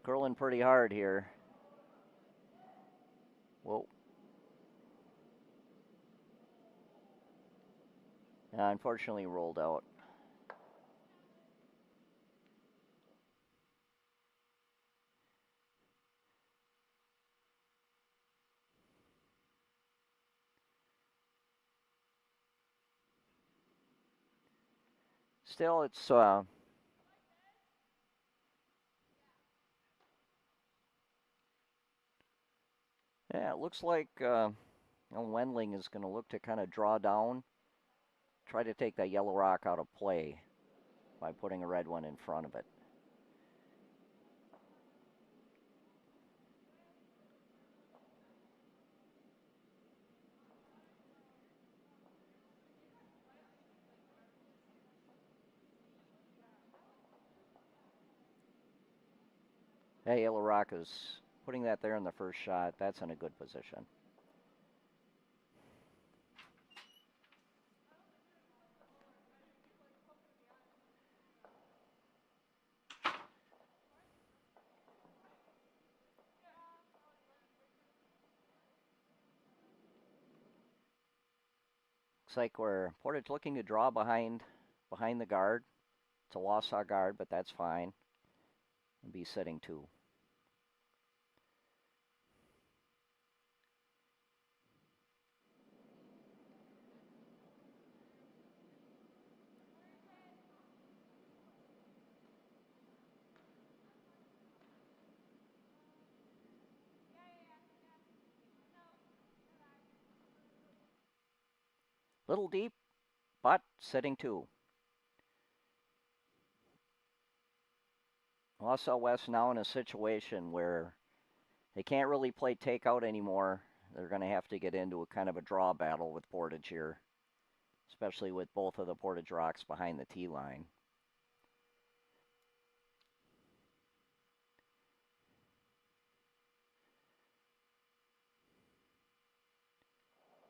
Curling pretty hard here. Whoa. Unfortunately rolled out. Still, it's yeah, it looks like Wendling is going to look to kind of draw down, try to take that yellow rock out of play by putting a red one in front of it. That yellow rock is putting that there in the first shot. That's in a good position. Looks like we're Portage looking to draw behind the guard. It's a Wausau guard, but that's fine. And be sitting two. Little deep, but sitting two. Wausau West now in a situation where they can't really play takeout anymore. They're going to have to get into a kind of a draw battle with Portage here, especially with both of the Portage rocks behind the tee line.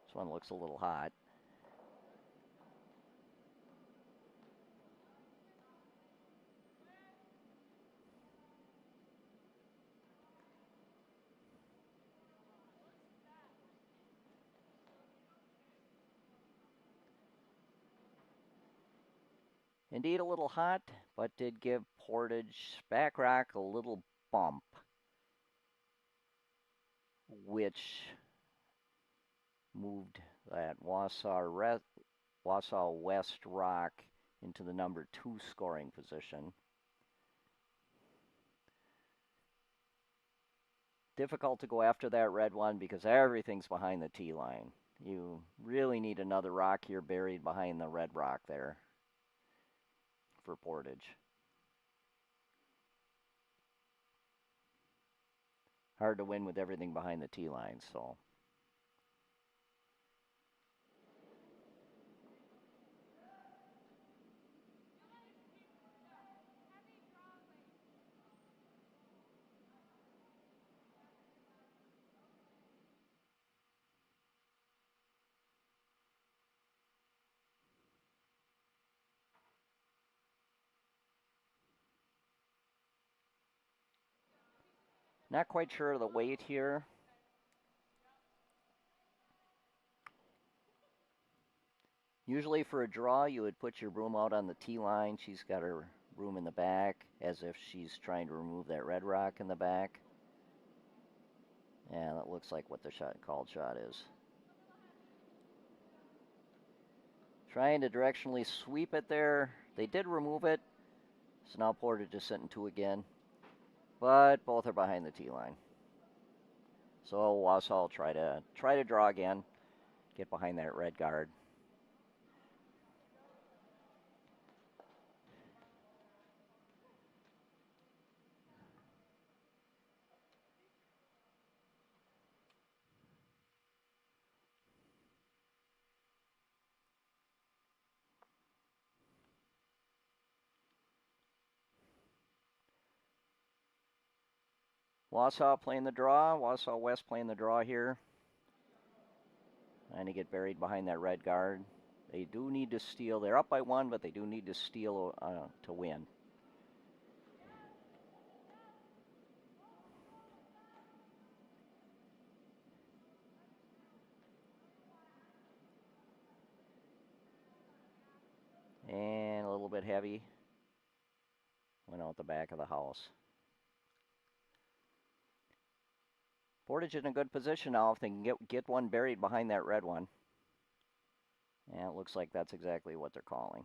This one looks a little hot. Indeed, a little hot, but did give Portage back rock a little bump, which moved that Wausau West rock into the number 2 scoring position. Difficult to go after that red one because everything's behind the tee line. You really need another rock here buried behind the red rock there for Portage. Hard to win with everything behind the tee line, so. Not quite sure of the weight here. Usually for a draw, you would put your broom out on the tee line. She's got her broom in the back as if she's trying to remove that red rock in the back. And that looks like what the called shot is. Trying to directionally sweep it there. They did remove it, So now Portage is sitting 2 again, but both are behind the tee line. So Wausau will try to draw again, get behind that red guard. Wausau playing the draw. Wausau West playing the draw here. Trying to get buried behind that red guard. They do need to steal. They're up by 1, but they do need to steal to win. And a little bit heavy. Went out the back of the house. Portage in a good position now if they can get one buried behind that red one. And it looks like that's exactly what they're calling.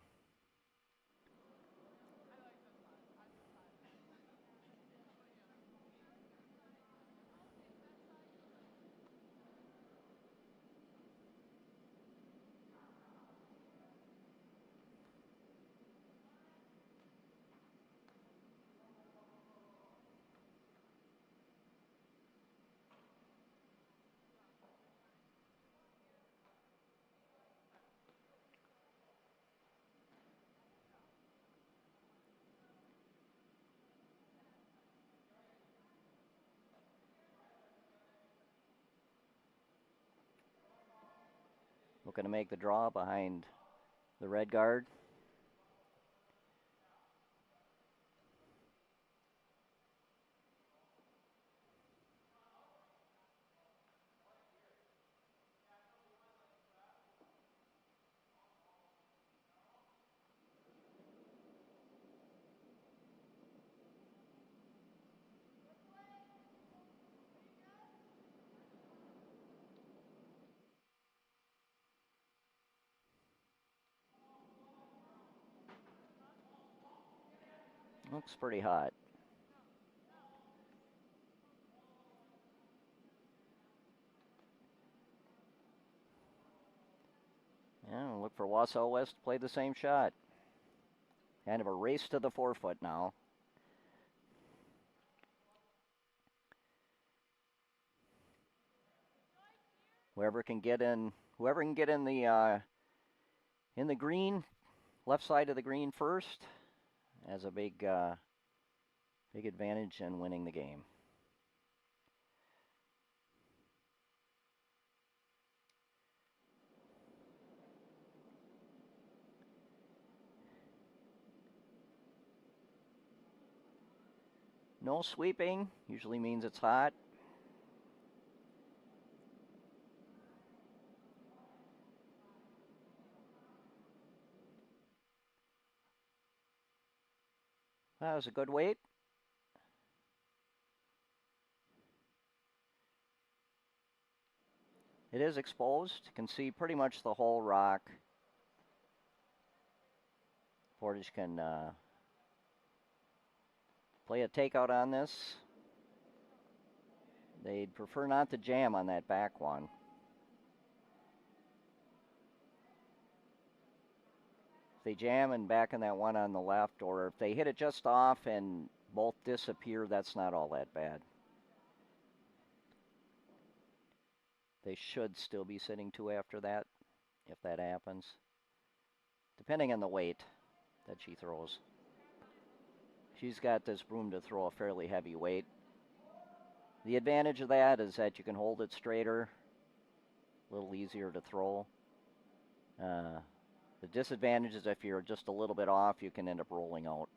Looking to make the draw behind the red guard. Looks pretty hot. Yeah, look for Wausau West to play the same shot. Kind of a race to the 4-foot now. Whoever can get in the green, left side of the green first, has a big advantage in winning the game. No sweeping usually means it's hot. That was a good weight. It is exposed. You can see pretty much the whole rock. Portage can play a takeout on this. They'd prefer not to jam on that back one. If they jam and back on that one on the left, or if they hit it just off and both disappear, that's not all that bad. They should still be sitting 2 after that, if that happens, depending on the weight that she throws. She's got this broom to throw a fairly heavy weight. The advantage of that is that you can hold it straighter, a little easier to throw. The disadvantage is if you're just a little bit off, you can end up rolling out.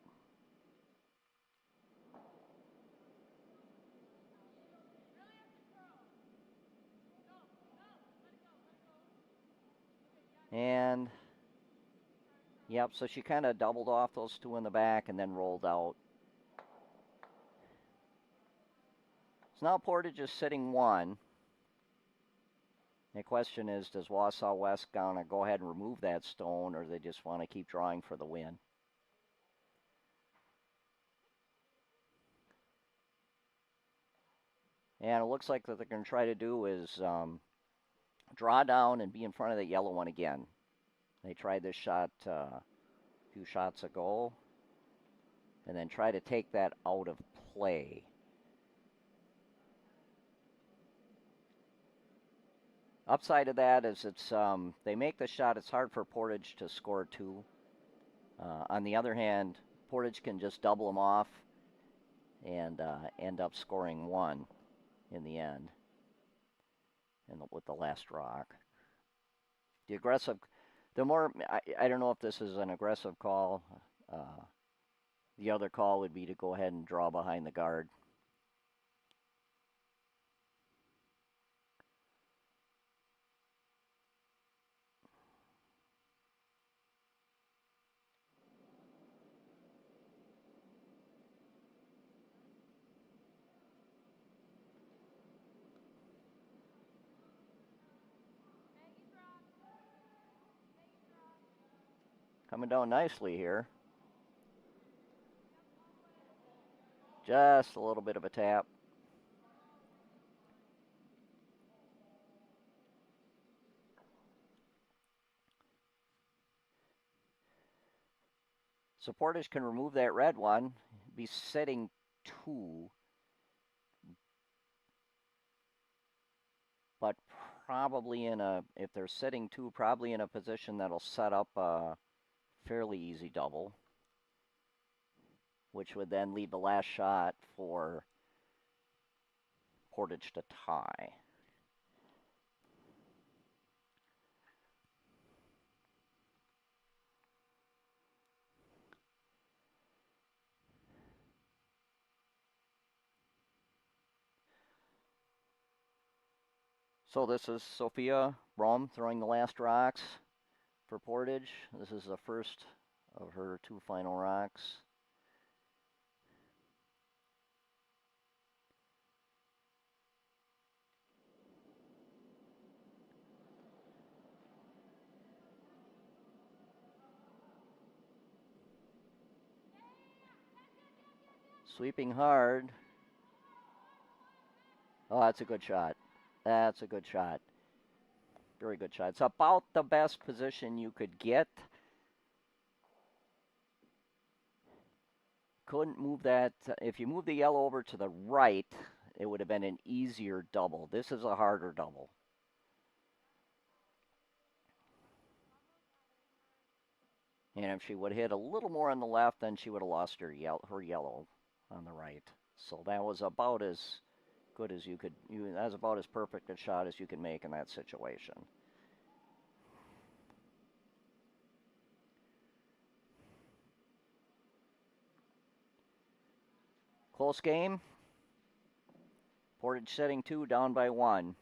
And, yep, so she kind of doubled off those 2 in the back and then rolled out. So now Portage is sitting 1. The question is, does Wausau West gonna go ahead and remove that stone, or they just want to keep drawing for the win? And it looks like that they're going to try to do is draw down and be in front of the yellow one again. They tried this shot a few shots ago, and then try to take that out of play. Upside of that is it's they make the shot. It's hard for Portage to score two. On the other hand, Portage can just double them off and end up scoring one in the end with the last rock. The aggressive, the more, I don't know if this is an aggressive call. The other call would be to go ahead and draw behind the guard. Coming down nicely here. Just a little bit of a tap. So Portage can remove that red one, be sitting two, but probably if they're sitting two, probably in a position that'll set up a fairly easy double, which would then leave the last shot for Portage to tie. So this is Sophia Brom throwing the last rocks for Portage. This is the first of her two final rocks. Sweeping hard. Oh, that's a good shot. That's a good shot. Very good shot. It's about the best position you could get. Couldn't move that. If you move the yellow over to the right, it would have been an easier double. This is a harder double. And if she would have hit a little more on the left, then she would have lost her yellow on the right. So that was about as good as you could. That was about as perfect a shot as you could make in that situation. Close game. Portage setting two, down by one.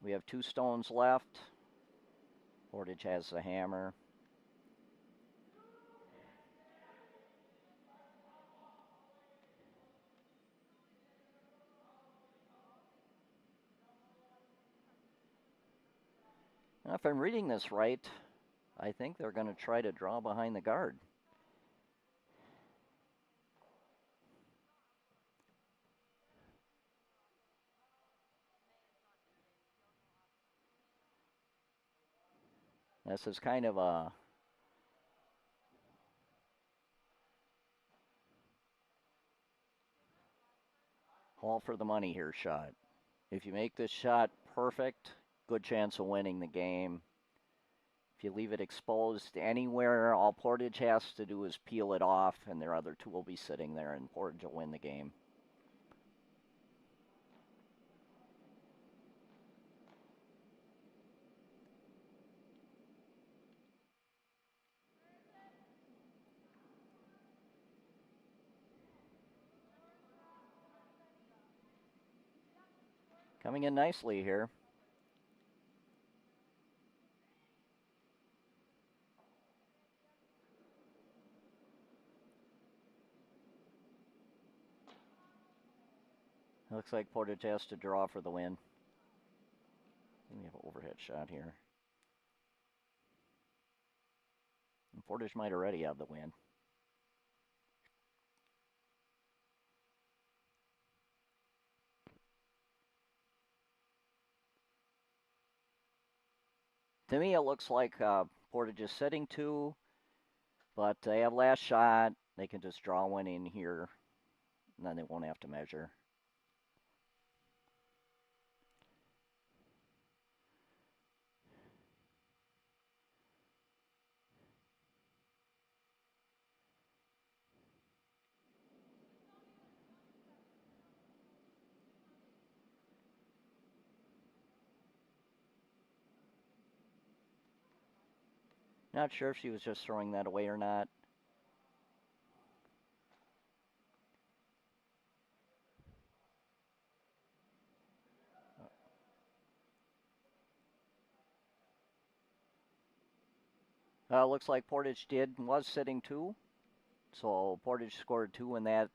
We have two stones left. Portage has the hammer. Now, if I'm reading this right, I think they're going to try to draw behind the guard. This is kind of a all for the money here shot. If you make this shot perfect, good chance of winning the game. If you leave it exposed anywhere, all Portage has to do is peel it off, and their other two will be sitting there, and Portage will win the game. Coming in nicely here. Looks like Portage has to draw for the win. We have an overhead shot here. And Portage might already have the win. To me, it looks like Portage is sitting 2, but they have last shot. They can just draw one in here, and then they won't have to measure. Not sure if she was just throwing that away or not. Looks like Portage was sitting 2, so Portage scored 2 in that.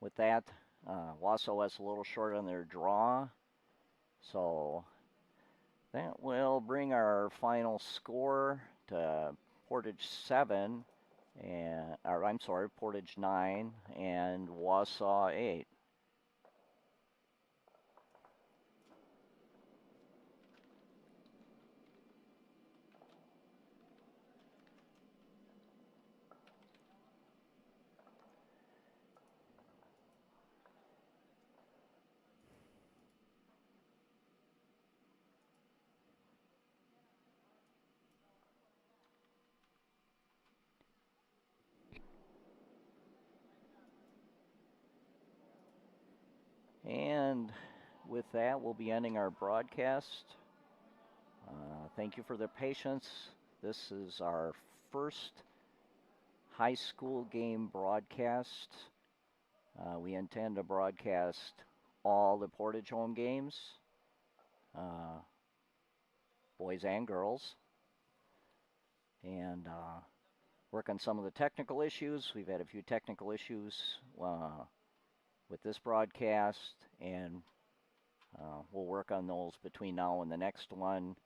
With that, Wausau has a little short on their draw, so that will bring our final score to Portage 7, and or I'm sorry, Portage 9 and Wausau 8. And with that, we'll be ending our broadcast. Thank you for the patience. This is our first high school game broadcast. We intend to broadcast all the Portage home games, boys and girls, and work on some of the technical issues. We've had a few technical issues with this broadcast, and we'll work on those between now and the next one.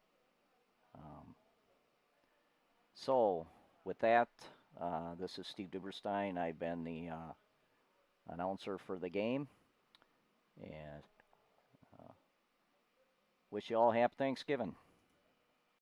So, with that, this is Steve Duberstein. I've been the announcer for the game, and wish you all happy Thanksgiving.